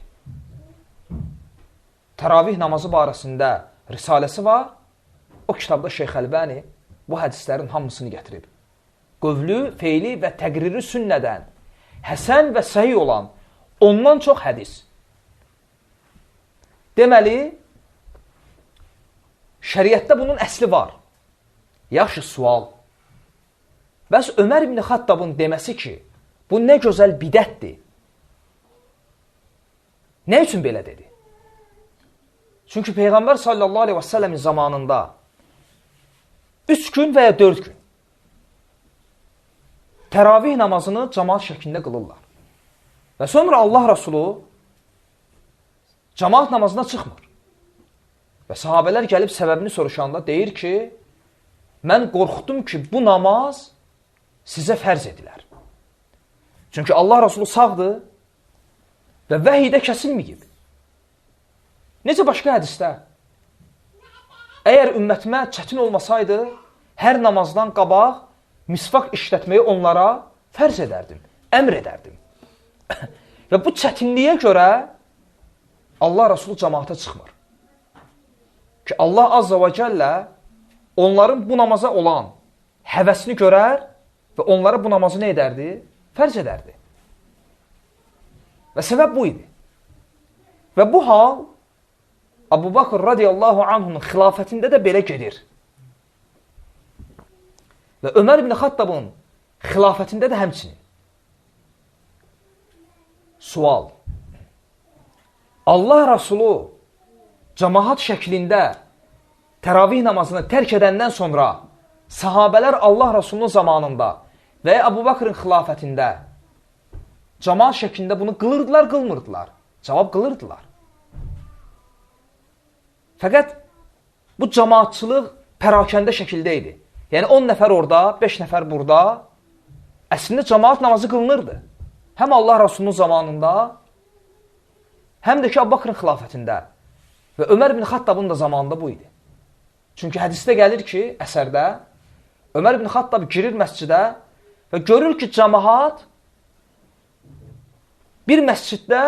Təravih namazı barəsində risaləsi var. O kitabda Şeyx Əlbəni bu hədislərin hamısını gətirib. Qövlü, feili və təqriri sünnədən həsən və səhih olan ondan çox hədis. Deməli, şəriətdə bunun əsli var. Yaxşı sual. Bəs Ömər ibn Xattabın deməsi ki, bu nə gözəl bidətdir. Nə üçün belə dedi? Çünki Peyğəmbər sallallahu aleyhi və səlləmin zamanında 3 gün və ya 4 gün təravih namazını cəmaat şəklində qılırlar. Və sonra Allah Rasulü cəmaat namazına çıxmır. Və sahabələr gəlib səbəbini soruşanda deyir ki, mən qorxdum ki, bu namaz sizə fərz edilər. Çünki Allah Rasulü sağdır və vəhidə kəsilməyib. Necə başqa hədisdə? Əgər ümmətimə çətin olmasaydı, hər namazdan qabaq misvaq işlətməyi onlara fərz edərdim, əmr edərdim. Və bu çətinliyə görə Allah Rasulü cəmaata çıxmır. Ki Allah Azza və Cəllə onların bu namaza olan həvəsini görər və onlara bu namazı nə edərdi? Fərz edərdi. Və səbəb bu idi. Və bu hal Abu Bakr radiyallahu anhunun xilafətində də belə gedir. Və Ömər ibn Xattabın xilafətində də həmçinin. Sual. Allah Rasulü cəmaat şəklində təravih namazını tərk edəndən sonra sahabələr Allah Rasulunun zamanında və ya Abu Bakrın xilafətində cəmaat şəklində bunu qılırdılar, qılmırdılar. Cavab qılırdılar. Fəqət bu cəmaatçılıq pərakəndə şəkildə idi. Yəni 10 nəfər orada, 5 nəfər burada. Əslində cəmaat namazı qılınırdı. Həm Allah Rasulunun zamanında, həm də ki Abu Bakrın xilafətində. Və Ömər ibn Xattabın da zamanında bu idi. Çünki hədisdə gəlir ki, əsərdə, Ömər ibn Xattab girir məscidə və görür ki, cəmaat bir məsciddə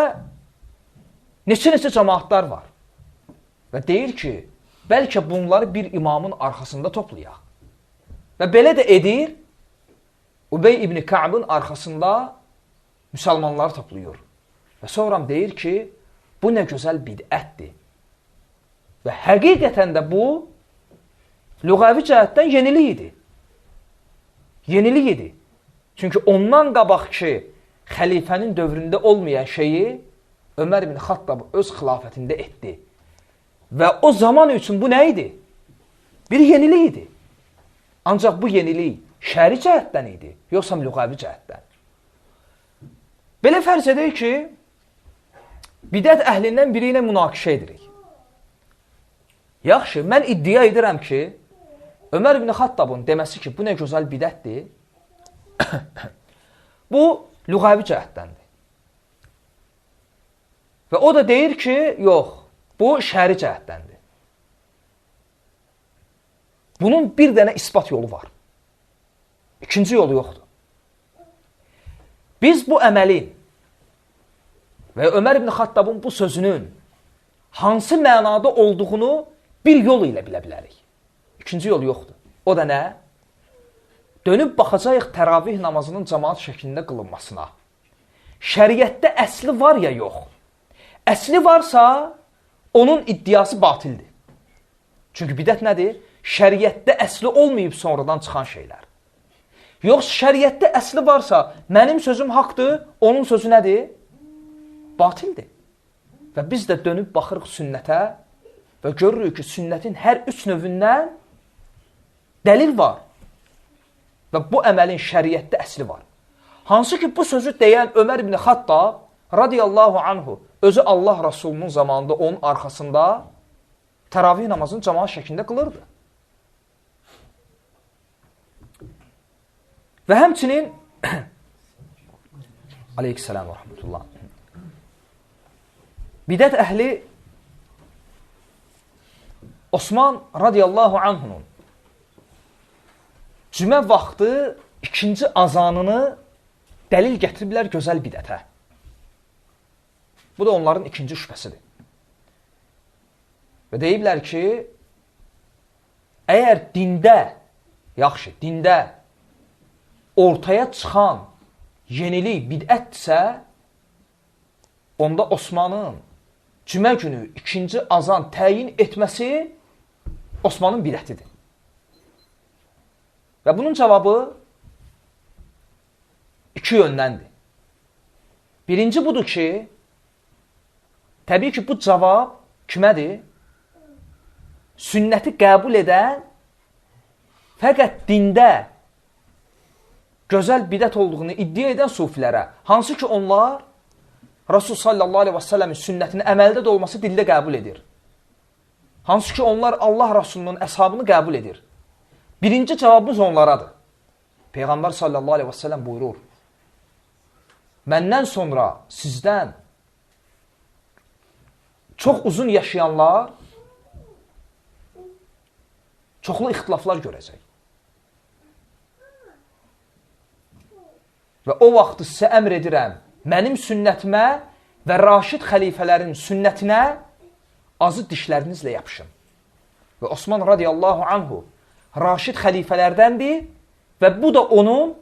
neçə-neçə cəmaatlar var. Və deyir ki, bəlkə bunları bir imamın arxasında toplayaq. Və belə də edir, Ubey ibn Ka'bın arxasında müsəlmanları toplayır. Və sonra deyir ki, bu nə gözəl bidətdir. Və həqiqətən də bu, lüğəvi cəhətdən yenilik idi. Yenilik idi. Çünki ondan qabaq ki, xəlifənin dövründə olmayan şeyi Ömər ibn Xattab öz xilafətində etdi. Və o zaman üçün bu nə idi? Bir yenilik idi. Ancaq bu yenilik şəri cəhətdən idi, yoxsa lüğəvi cəhətdən. Belə fərz edək ki, bidət əhlindən biri ilə münaqişə edirik. Yaxşı, mən iddia edirəm ki, Ömər ibn Xattabın deməsi ki, bu nə gözəl bidətdir, bu lüğəvi cəhətdəndir. Və o da deyir ki, yox, bu şəri cəhətdəndir. Bunun bir dənə isbat yolu var. İkinci yolu yoxdur. Biz bu əməlin və Ömər ibn Xattabın bu sözünün hansı mənada olduğunu bir yol ilə bilə bilərik. İkinci yol yoxdur. O da nə? Dönüb baxacaq təravih namazının cəmaat şəklində qılınmasına. Şəriətdə əsli var ya yox. Əsli varsa onun iddiası batildir. Çünki bidət nədir? Şəriətdə əsli olmayıb sonradan çıxan şeylər. Yoxsa şəriətdə əsli varsa, mənim sözüm haqdır, onun sözü nədir? Batildir. Və biz də dönüb baxırıq sünnətə və görürük ki, sünnətin hər 3 növündən dəlil var. Və bu əməlin şəriətdə əsli var. Hansı ki, bu sözü deyən Ömər ibn Xattab radiyallahu anhu özü Allah Rasulunun zamanında onun arxasında təravih namazını cəmaat şəklində qılırdı. Və həmçinin Aleyküssələm və rəhmətullah. Bidət əhli Osman radiyallahu anhunun cümə vaxtı ikinci azanını dəlil gətiriblər gözəl bidətə. Bu da onların ikinci şübhəsidir. Və deyiblər ki, əgər dində, yaxşı, dində ortaya çıxan yenilik bidətdirsə, onda Osmanın cümə günü ikinci azan təyin etməsi Osmanın bidətidir. Və bunun cavabı iki yöndəndir. Birinci budur ki, təbii ki, bu cavab kimədir? Sünnəti qəbul edən, fəqət dində gözəl bidət olduğunu iddia edən sufilərə, hansı ki onlar Rasul sallallahu aleyhi və səlləmin sünnətinin əməldə də olması dildə qəbul edir. Hansı ki onlar Allah Rasulunun əshabını qəbul edir. Birinci cavabımız onlaradır. Peyğəmbər sallallahu aleyhi və səlləm buyurur, məndən sonra sizdən çox uzun yaşayanlar çoxlu ixtilaflar görəcək. Və o vaxt sizə əmr edirəm, mənim sünnətimə və Raşid xəlifələrin sünnətinə azı dişlərinizlə yapışın. Və Osman radiyallahu anhu Raşid xəlifələrdəndir və bu da onun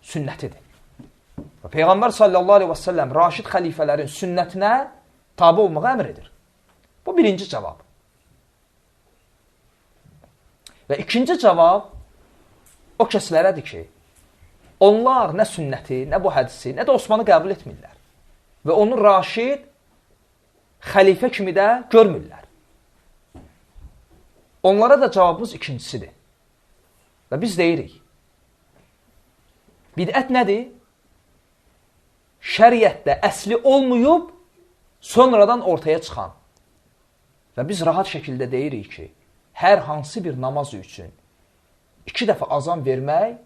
sünnətidir. Və Peyğəmbər sallallahu aleyhi və səlləm Raşid xəlifələrin sünnətinə tabi olmağa əmr edir. Bu birinci cavab. Və ikinci cavab o kəslərədir ki, onlar nə sünnəti, nə bu hədisi, nə də Osmanı qəbul etmirlər. Və onu Raşid xəlifə kimi də görmürlər. Onlara da cavabımız ikincisidir. Və biz deyirik, bidət nədir? Şəriətdə əsli olmayıb, sonradan ortaya çıxan. Və biz rahat şəkildə deyirik ki, hər hansı bir namaz üçün 2 dəfə azan vermək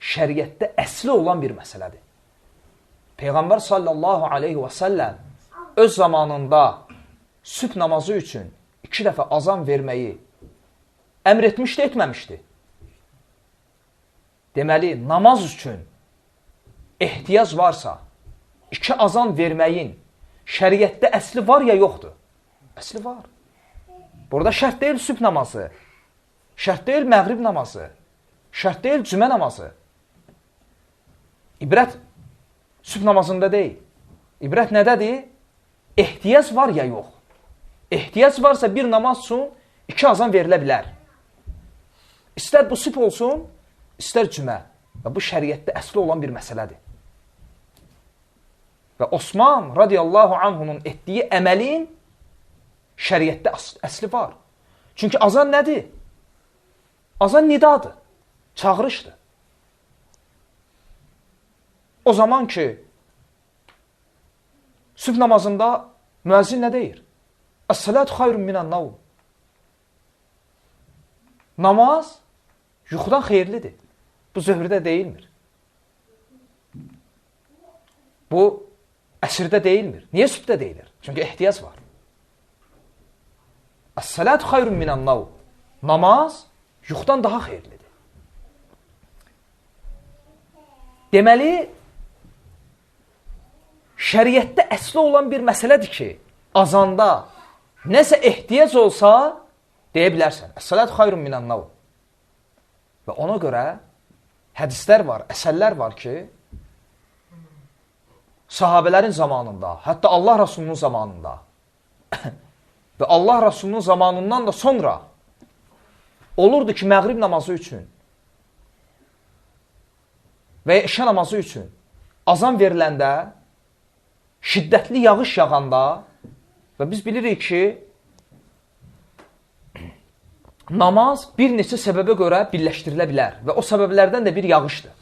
şəriətdə əsli olan bir məsələdir. Peyğəmbər sallallahu aleyhi və səlləm öz zamanında sübh namazı üçün 2 dəfə azan verməyi əmr etmişdi, etməmişdi. Deməli, namaz üçün ehtiyac varsa 2 azan verməyin şəriətdə əsli var ya yoxdur? Əsli var. Burada şərt deyil sübh namazı, şərt deyil məğrib namazı, şərt deyil cümə namazı. İbrət sübh namazında deyil. İbrət nədədir? Ehtiyac var ya yox. Ehtiyac varsa bir namaz üçün 2 azan verilə bilər. İstər bu sübh olsun, istər cümə. Və bu şəriətdə əsli olan bir məsələdir. Və Osman radiyallahu anhunun etdiyi əməlin şəriətdə əsli var. Çünki azan nədir? Azan nidadır, çağırışdır. O zaman ki, sübh namazında müəzzin nə deyir? Əs-salatu xayrun minən-nawm. Namaz yuxudan xeyirlidir. Bu zöhrdə deyilmir. Bu əsrdə deyilmir. Niyə sübhdə deyilir? Çünki ehtiyac var. Əs-salatu xayrun minən-nawm. Namaz yuxudan daha xeyirlidir. Deməli, şəriətdə əsli olan bir məsələdir ki, azanda nəsə ehtiyac olsa, deyə bilərsən. Əs-salatu xayrun minən-nawm. Və ona görə hədislər var, əsərlər var ki, sahabələrin zamanında, hətta Allah Rasulunun zamanında və Allah Rasulunun zamanından da sonra olurdu ki, məğrib namazı üçün və ya işə namazı üçün azan veriləndə, şiddətli yağış yağanda və biz bilirik ki, namaz bir neçə səbəbə görə birləşdirilə bilər və o səbəblərdən də bir yağışdır.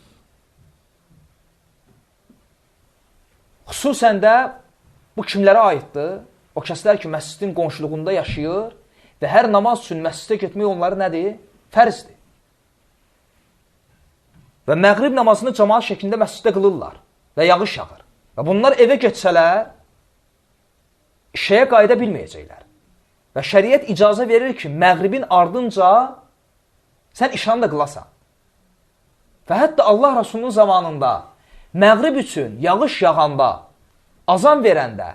Xüsusən də bu kimlərə aiddir? O kəslər ki, məscidin qonşuluğunda yaşayır və hər namaz üçün məscidə getmək onları nədir? Fərzdir. Və məğrib namazını cəmaat şəklində məsciddə qılırlar və yağış yağır. Və bunlar evə getsələr, işəyə qayıda bilməyəcəklər. Və şəriət icazə verir ki, məğribin ardınca sən işanı da qılasan. Və hətta Allah Rasulunun zamanında məğrib üçün yağış yağanda, azan verəndə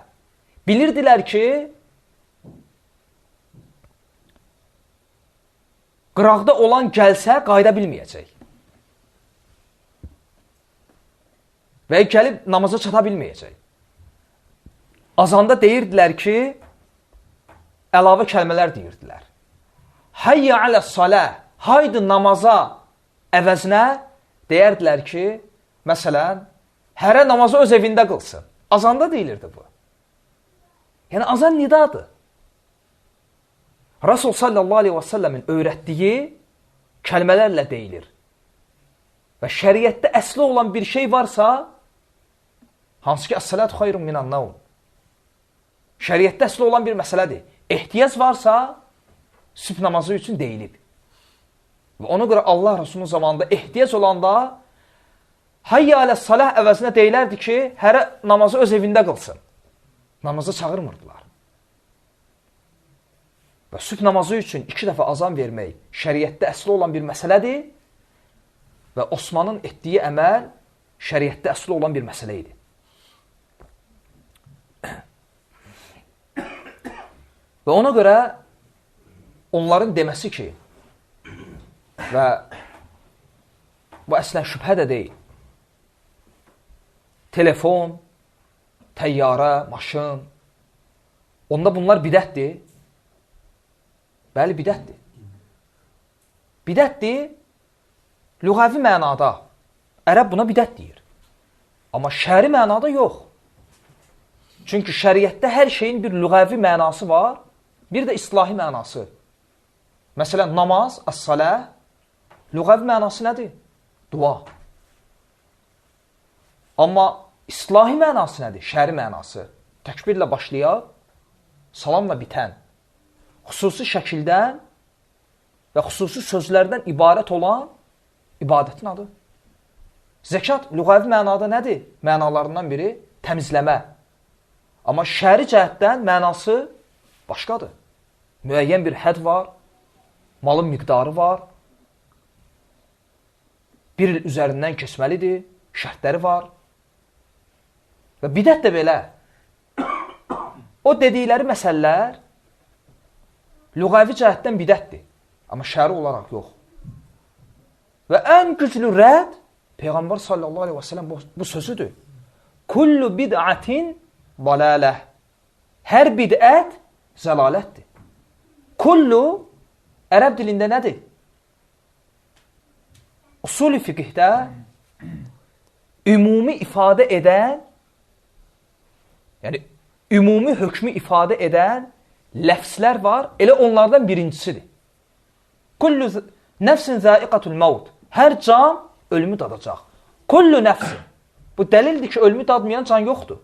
bilirdilər ki, qıraqda olan gəlsə qayıda bilməyəcək. Və gəlib namaza çata bilməyəcək. Azanda deyirdilər ki, əlavə kəlmələr deyirdilər. Hayya alə salə, haydi namaza əvəzinə deyərdilər ki, məsələn, hərə namazı öz evində qılsın. Azanda deyilirdi bu. Yəni, azan nidadır. Rasul sallallahu aleyhi və səlləmin öyrətdiyi kəlmələrlə deyilir. Və şəriətdə əsli olan bir şey varsa, hansı ki, əs-salatu xayrun minən-nəvm. Şəriətdə əsli olan bir məsələdir. Ehtiyac varsa, sübh namazı üçün deyilib. Və ona görə Allah Rasulunun zamanında ehtiyac olanda, hayya alə-salah əvəzinə deyilərdi ki, hərə namazı öz evində qılsın. Namaza çağırmırdılar. Və sübh namazı üçün 2 dəfə azan vermək şəriətdə əsli olan bir məsələdir və Osmanın etdiyi əməl şəriətdə əsli olan bir məsələ idi. Və ona görə onların deməsi ki, və bu əslən şübhə də deyil, telefon, təyyarə, maşın, onda bunlar bidətdir. Bəli, bidətdir. Bidətdir, lüğəvi mənada. Ərəb buna bidət deyir. Amma şəri mənada yox. Çünki şəriətdə hər şeyin bir lüğəvi mənası var, bir də islahi mənası. Məsələn, namaz, əs-salah, lüğəvi mənası nədir? Dua. Amma islahi mənası nədir? Şəri mənası. Təkbirlə başlayaq, salamla bitən. Xüsusi şəkildən və xüsusi sözlərdən ibarət olan ibadətin adı. Zəkat lüğəvi mənada nədir? Mənalarından biri təmizləmə. Amma şəri cəhətdən mənası başqadır. Müəyyən bir hədd var, malın miqdarı var, bir il üzərindən keçməlidir, şərtləri var. Və bidət də belə. O dedikləri məsələlər lüğəvi cəhətdən bidətdir. Amma şəri olaraq yox. Və ən güclü rədd Peyğəmbər sallallahu aleyhi və səlləm bu sözüdür. Kullu bid'atin dalaləh. Hər bidət zəlalətdir. Kullu ərəb dilində nədir? Usul-i fiqhdə ümumi ifadə edən, yəni ümumi hökmü ifadə edən ləfslər var, elə onlardan birincisidir. Kullu nəfsin zaiqatul maut. Hər can ölümü dadacaq. Kullu nəfsin. Bu dəlildir ki, ölümü dadmayan can yoxdur.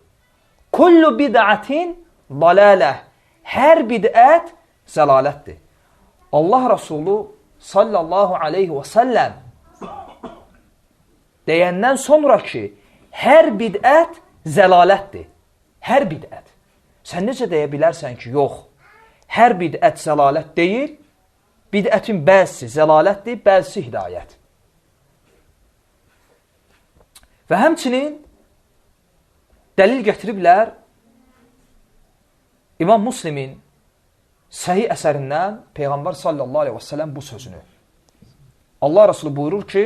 Kullu bid'atin dalaləh. Hər bidət zəlalətdir. Allah Rasulü sallallahu aleyhi və səlləm deyəndən sonra ki, hər bidət zəlalətdir. Hər bidət. Sən necə deyə bilərsən ki, yox, hər bidət zəlalət deyil, bidətin bəzisi zəlalətdir, bəzisi hidayət. Və həmçinin dəlil gətiriblər İmam Müslimin səhih əsərindən Peyğəmbər sallallahu aleyhi və səlləm bu sözünü. Allah Rasulü buyurur ki,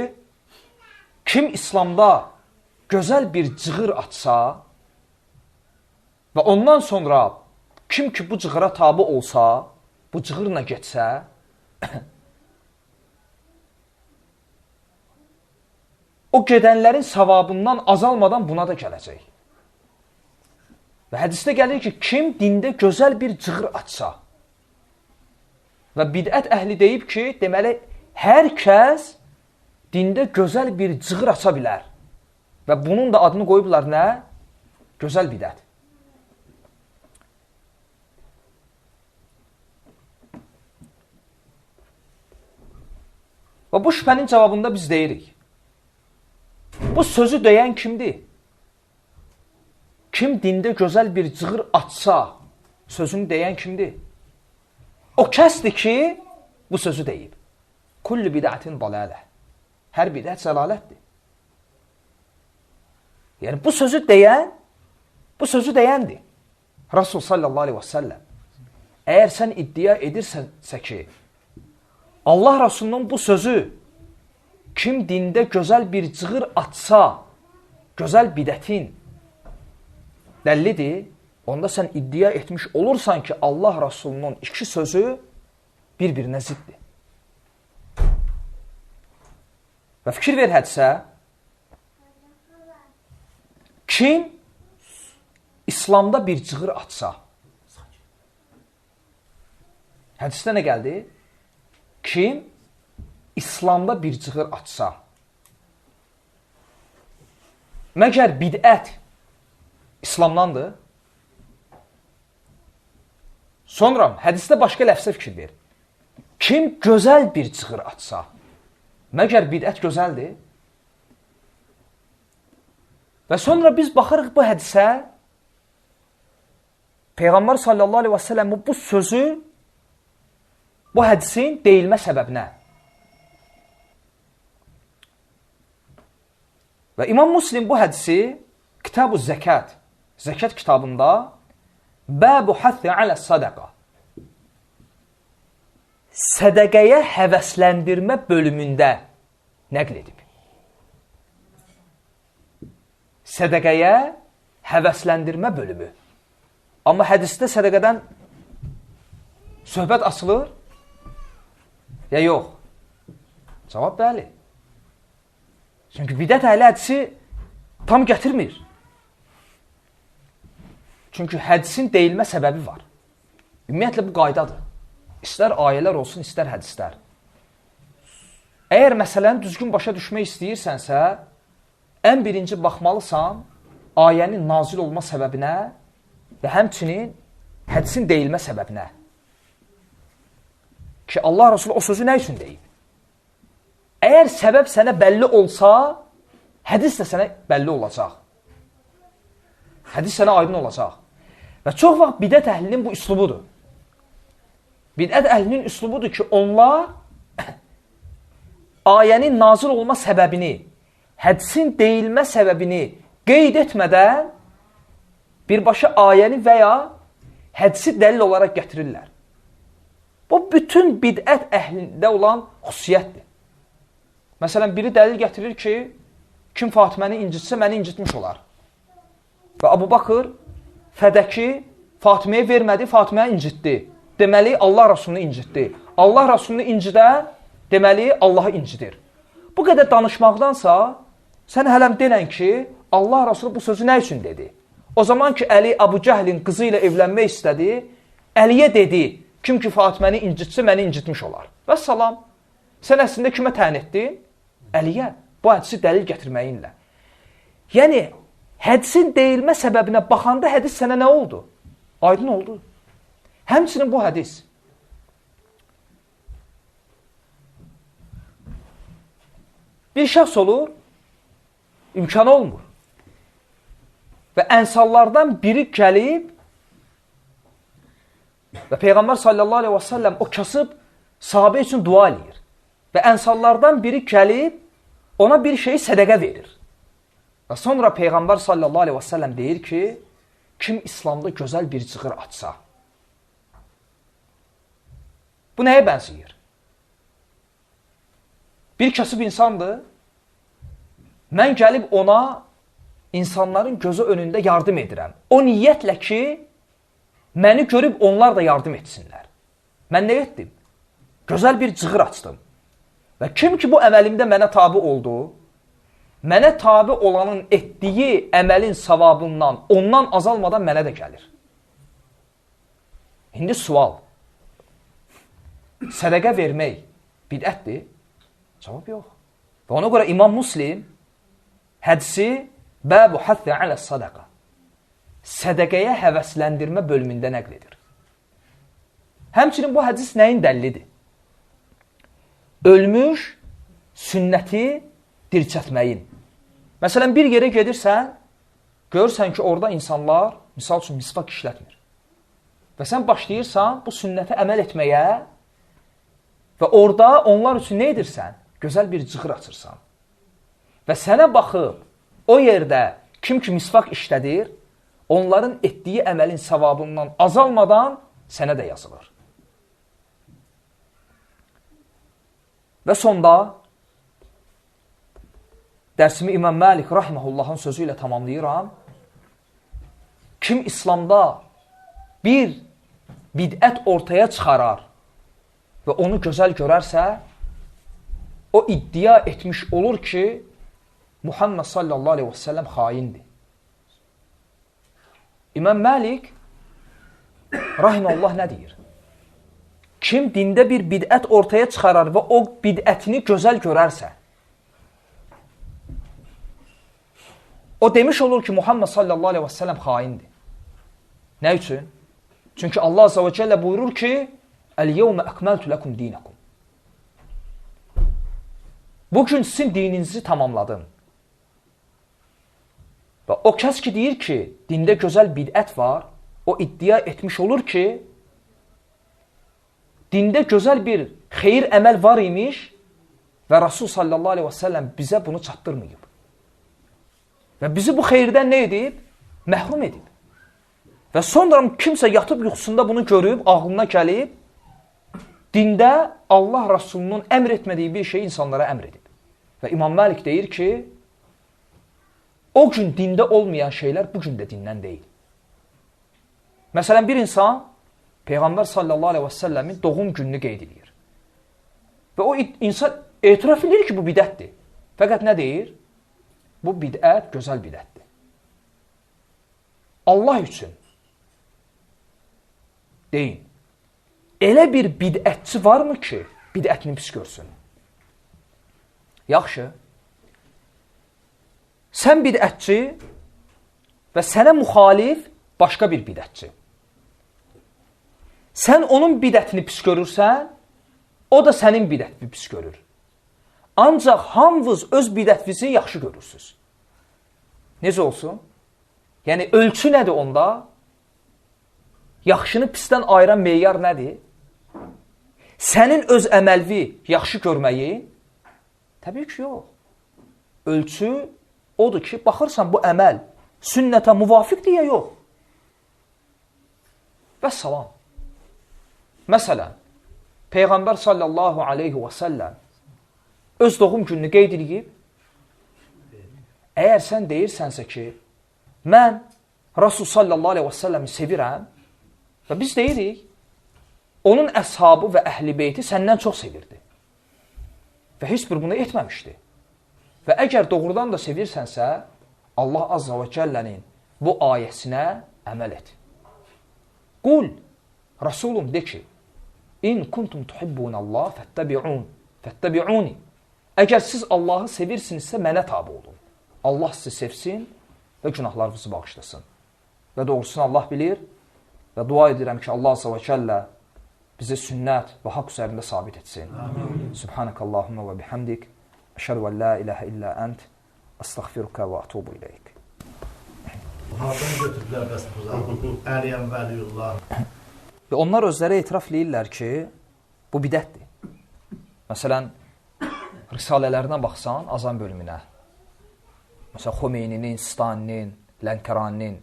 kim İslamda gözəl bir cığır açsa və ondan sonra kim ki bu cığıra tabi olsa, bu cığırla getsə, o gedənlərin savabından azalmadan buna da gələcək. Və hədisdə gəlir ki, kim dində gözəl bir cığır açsa və bidət əhli deyib ki, deməli, hər kəs dində gözəl bir cığır aça bilər. Və bunun da adını qoyublar nə? Gözəl bidət. Və bu şübhənin cavabında biz deyirik. Bu sözü deyən kimdir? Kim dində gözəl bir cığır açsa, sözünü deyən kimdir? O kəsdir ki, bu sözü deyib. Kullu bid'atin dalaləh. Hər bidət zəlalətdir. Yəni, bu sözü deyəndir. Rasul sallallahu aleyhi və səlləm. Əgər sən iddia edirsənsə ki, Allah Rasulunun bu sözü kim dində gözəl bir cığır açsa, gözəl bidətin dəllidir, onda sən iddia etmiş olursan ki, Allah Rasulunun 2 sözü bir-birinə ziddir. Və fikir ver hədisə. Kim İslamda bir cığır atsa, hədisdə nə gəldi? Kim İslamda bir cığır atsa, məgər bidət İslamdandır? Sonra hədisdə başqa ləfsə fikir ver. Kim gözəl bir cığır atsa, məgər bidət gözəldir? Və sonra biz baxırıq bu hədisə, Peyğəmbər sallallahu aleyhi və səlləm bu sözü, bu hədisin deyilmə səbəbinə. Və İmam Muslim bu hədisi Kitab-ı Zəkat, Zəkat kitabında Bəbu Həthi alə Sadaqa, sədəqəyə həvəsləndirmə bölümündə nəql edib. Sədəqəyə həvəsləndirmə bölümü. Amma hədisdə sədəqədən söhbət açılır, ya yox? Cavab bəli. Çünki bidət əhli hədisi tam gətirmir. Çünki hədisin deyilmə səbəbi var. Ümumiyyətlə bu qaydadır. İstər ayələr olsun, istər hədislər. Əgər məsələni düzgün başa düşmək istəyirsənsə, ən birinci baxmalısan ayənin nazil olma səbəbinə və həmçinin hədisin deyilmə səbəbinə. Ki, Allah Resulü o sözü nə üçün deyib? Əgər səbəb sənə bəlli olsa, hədis də sənə bəlli olacaq. Hədis sənə aydın olacaq. Və çox vaxt bidət əhlinin bu üslubudur. Bidət əhlinin üslubudur ki, onlar ayənin nazil olma səbəbini, hədisin deyilmə səbəbini qeyd etmədən birbaşa ayəni və ya hədisi dəlil olaraq gətirirlər. Bu, bütün bidət əhlində olan xüsusiyyətdir. Məsələn, biri dəlil gətirir ki, kim Fatiməni incitsə, məni incitmiş olar. Və Abu Bakır fədəki Fatiməyə vermədi, Fatiməyə incitdi. Deməli, Allah Rasulunu incitdi. Allah Rasulunu incidən, deməli, Allahı incidir. Bu qədər danışmaqdansa, sən hələm denən ki, Allah Rasulü bu sözü nə üçün dedi? O zaman ki, Əli Əbu Cəhlin qızı ilə evlənmək istədi, Əliyə dedi, kim ki Fatiməni incitsə, məni incitmiş olar. Və salam, sən əslində kimə tən etdin? Əliyə, bu hədisi dəlil gətirməyinlə. Yəni, hədisin deyilmə səbəbinə baxanda hədis sənə nə oldu? Aydın oldu. Həmçinin bu hədis. Bir şəxs olur, imkanı olmur. Və ənsallardan biri gəlib və Peyğəmbər sallallahu aleyhi və səlləm o kasıb sahabə üçün dua eləyir. Və ənsallardan biri gəlib ona bir şeyi sədəqə verir. Və sonra Peyğəmbər sallallahu aleyhi və səlləm deyir ki, kim İslamda gözəl bir cığır açsa. Bu nəyə bənzəyir? Bir kasıb insandır, mən gəlib ona insanların gözü önündə yardım edirəm. O niyyətlə ki, məni görüb onlar da yardım etsinlər. Mən nə etdim? Gözəl bir cığır açdım. Və kim ki bu əməlimdə mənə tabi oldu, mənə tabi olanın etdiyi əməlin savabından, ondan azalmadan mənə də gəlir. İndi sual. Sədəqə vermək bidətdir? Cavab yox. Və ona görə İmam Muslim hədisi Bəbu Həthi alə Sadaqa, sədəqəyə həvəsləndirmə bölümündə nəql edir. Həmçinin bu hədis nəyin dəllidir? Ölmüş sünnəti dirçətməyin. Məsələn, bir yerə gedirsən, görürsən ki, orada insanlar, misal üçün, misvak işlətmir. Və sən başlayırsan bu sünnətə əməl etməyə və orada onlar üçün nə edirsən? Gözəl bir cığır açırsan. Və sənə baxıb, o yerdə kim ki misvak işlədir, onların etdiyi əməlin savabından azalmadan sənə də yazılır. Və sonda dərsimi İmam Məlik rahiməhullahın sözü ilə tamamlayıram. Kim İslamda bir bidət ortaya çıxarar və onu gözəl görərsə, o iddia etmiş olur ki, Muhammed sallallahu aleyhi və səlləm xaindir. İmam Məlik rahiməllah nə deyir? Kim dində bir bidət ortaya çıxarar və o bidətini gözəl görərsə, o demiş olur ki, Muhammed sallallahu aleyhi və səlləm xaindir. Nə üçün? Çünki Allah azza və cəllə buyurur ki, Əl-yevmə əkməltu ləkum dinəkum. Bugün sizin dininizi tamamladım. Və o kəs ki, deyir ki, dində gözəl bidət var, o iddia etmiş olur ki, dində gözəl bir xeyir əməl var imiş və Rasul sallallahu aleyhi və səlləm bizə bunu çatdırmayıb. Və bizi bu xeyirdən nə edib? Məhrum edib. Və sonra kimsə yatıb yuxusunda bunu görüb, ağlına gəlib, dində Allah Rasulunun əmr etmədiyi bir şey insanlara əmr edib. Və İmam Məlik deyir ki, o gün dində olmayan şeylər bu gün də dindən deyil. Məsələn, bir insan Peyğəmbər sallallahu aleyhi və səlləmin doğum gününü qeyd edir. Və o insan etiraf edir ki, bu bidətdir. Fəqət nə deyir? Bu bidət gözəl bidətdir. Allah üçün deyin. Elə bir bidətçi varmı ki, bidətini pis görsün? Yaxşı. Sən bidətçi və sənə müxalif başqa bir bidətçi. Sən onun bidətini pis görürsən, o da sənin bidətini pis görür. Ancaq hamınız öz bidətinizi yaxşı görürsünüz. Necə olsun? Yəni, ölçü nədir onda? Yaxşını pisdən ayıran meyar nədir? Sənin öz əməlvi yaxşı görməyi? Təbii ki, yox. Ölçü odur ki, baxırsan bu əməl sünnətə müvafiqdir ya yox. Və salam. Məsələn, Peyğəmbər sallallahu aleyhi və səlləm öz doğum gününü qeyd edib, əgər sən deyirsənsə ki, mən Rasul sallallahu aleyhi və səlləmi sevirəm və biz deyirik, onun əshabı və əhl-i beyti səndən çox sevirdi və heç bir bunu etməmişdi. Və əgər doğrudan da sevirsənsə, Allah azza və cəllənin bu ayəsinə əməl et. Qul, Rasulum de ki, İn kuntum tuhibbunallah fəttəbi'uni. Əgər siz Allahı sevirsinizsə, mənə tabi olun. Allah sizi sevsin və günahlarınızı bağışlasın. Və doğrusunu Allah bilir və dua edirəm ki, Allah azza və cəllə bizi sünnət və haqq üzərində sabit etsin. Subhanəkallahumma və bihamdik. Əşhədu ən la ilahə illə ənt. Əstəğfiruka və atubu iləyik. Hardan götürdülər bəs bu Əliyəm Vəliyullah? Və onlar özləri etiraf eləyirlər ki, bu bidətdir. Məsələn, risalələrinə baxsan, azan bölümünə. Məsələn, Xomeyninin, Staninin, Lənkəraninin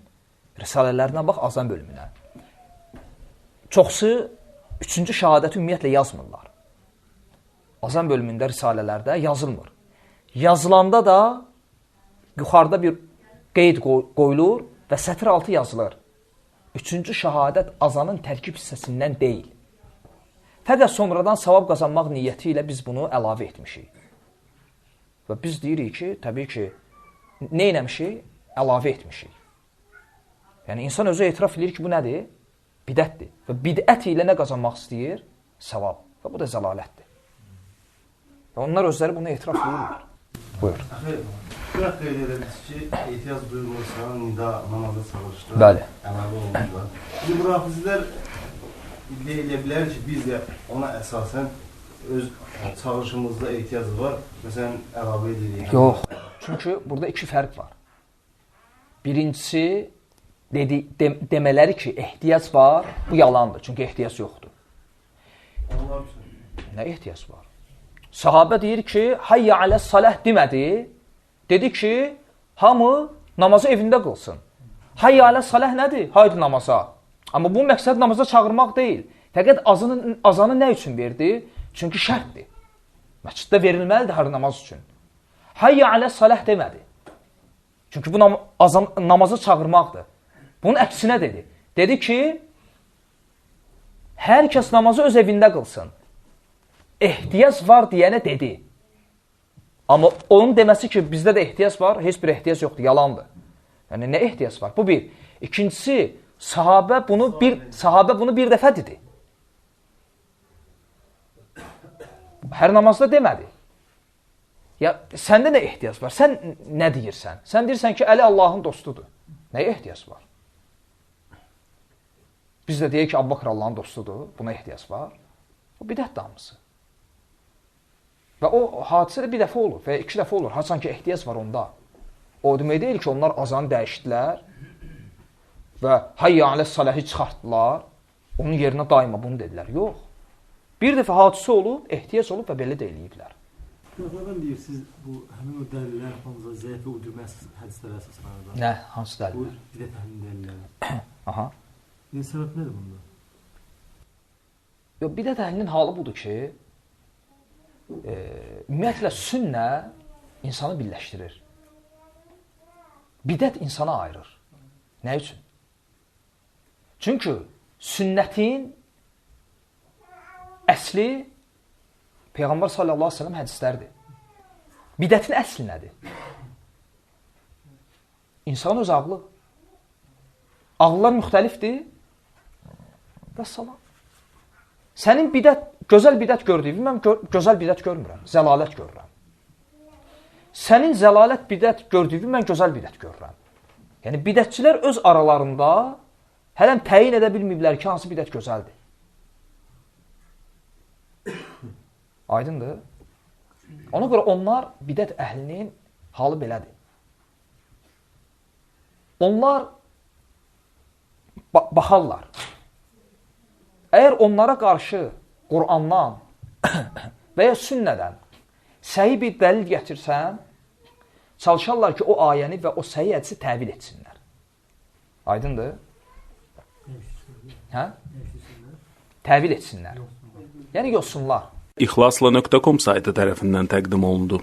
risalələrinə bax, azan bölümünə. Çoxsu üçüncü şəhadəti ümumiyyətlə yazmırlar. Azan bölümündə risalələrdə yazılmır. Yazılanda da yuxarıda bir qeyd qoyulur və sətr altı yazılır. Üçüncü şəhadət azanın tərkib hissəsindən deyil. Fəqət sonradan savab qazanmaq niyyəti ilə biz bunu əlavə etmişik. Və biz deyirik ki, təbii ki, nə eləmişik? Əlavə etmişik. Yəni, insan özü etiraf edir ki, bu nədir? Bidətdir. Və bidət ilə nə qazanmaq istəyir? Savab. Və bu da zəlalətdir. Və onlar özləri bunu etiraf edirlər. Buyur. Bırak qeyd edilmiş ki, ehtiyac duyulursa, nida namazı çalışdır. Bəli. Əməli olunurlar. Şimdi bu rafizlər iddia edə bilər ki, biz də ona əsasən öz çalışımızda ehtiyacı var. Məsələn, əlavə edirik. Yox. Çünki burada iki fərq var. Birincisi, demələri ki, ehtiyac var, bu yalandır. Çünki ehtiyac yoxdur. Nə ehtiyac var? Sahabə deyir ki, hayya alə saləh demədi. Dedi ki, hamı namazı evində qılsın. Hayya alə saləh nədir? Haydi namaza. Amma bu məqsəd namaza çağırmaq deyil. Fəqət azanı nə üçün verdi? Çünki şərtdir. Məsciddə verilməlidir hər namaz üçün. Hayya alə saləh demədi. Çünki bu namazı çağırmaqdır. Bunun əksinə dedi. Dedi ki, hər kəs namazı öz evində qılsın. Ehtiyac var deyənə dedi. Amma onun deməsi ki, bizdə də ehtiyac var, heç bir ehtiyac yoxdur, yalandır. Yəni, nə ehtiyac var? Bu bir. İkincisi, sahabə bunu bir dəfə dedi. Hər namazda demədi. Ya, səndə nə ehtiyac var? Sən nə deyirsən? Sən deyirsən ki, Əli Allahın dostudur. Nəyə ehtiyac var? Biz də deyək ki, Əbu Bakr Allahın dostudur. Buna ehtiyac var. O bidət damısı. Və o hadisə də bir dəfə olur və ya 2 dəfə olur. Haçan ki, ehtiyac var onda. O demək deyil ki, onlar azanı dəyişdilər və hayya alə saləhi çıxartdılar. Onun yerinə daima bunu dedilər. Yox. Bir dəfə hadisə olub, ehtiyac olub və belə də eləyiblər. Nədən deyirsiniz, bu həmin o dəlillər hamıza zəif və uydurma hədislərə əsaslanır? Nə? Hansı dəlillər? Bu bidət əhlinin dəlilləri. Aha. Səbəb nədir bunda? Yox, bidət əhlinin halı budur ki, ümumiyyətlə sünnə insanı birləşdirir. Bidət insana ayırır. Nə üçün? Çünki sünnətin əsli Peyğəmbər sallallahu aleyhi ve sellem hədislərdir. Bidətin əsli nədir? İnsanın öz ağlı. Ağlılar müxtəlifdir. Və salam. Sənin gözəl bidət gördüyün, mən gözəl bidət görmürəm, zəlalət görürəm. Sənin zəlalət bidət gördüyün, mən gözəl bidət görürəm. Yəni, bidətçilər öz aralarında hələm təyin edə bilməyiblər ki, hansı bidət gözəldir. Aydındır? Ona görə onlar bidət əhlinin halı belədir. Onlar baxarlar. Əgər onlara qarşı Qur'andan və ya sünnədən səhi bir dəlil gətirsən, çalışarlar ki, o ayəni və o səhi hədisi təvil etsinlər. Aydındır? Hə? Təvil etsinlər. Yəni, yoxsunlar. İxlasla.com saytı tərəfindən təqdim olundu.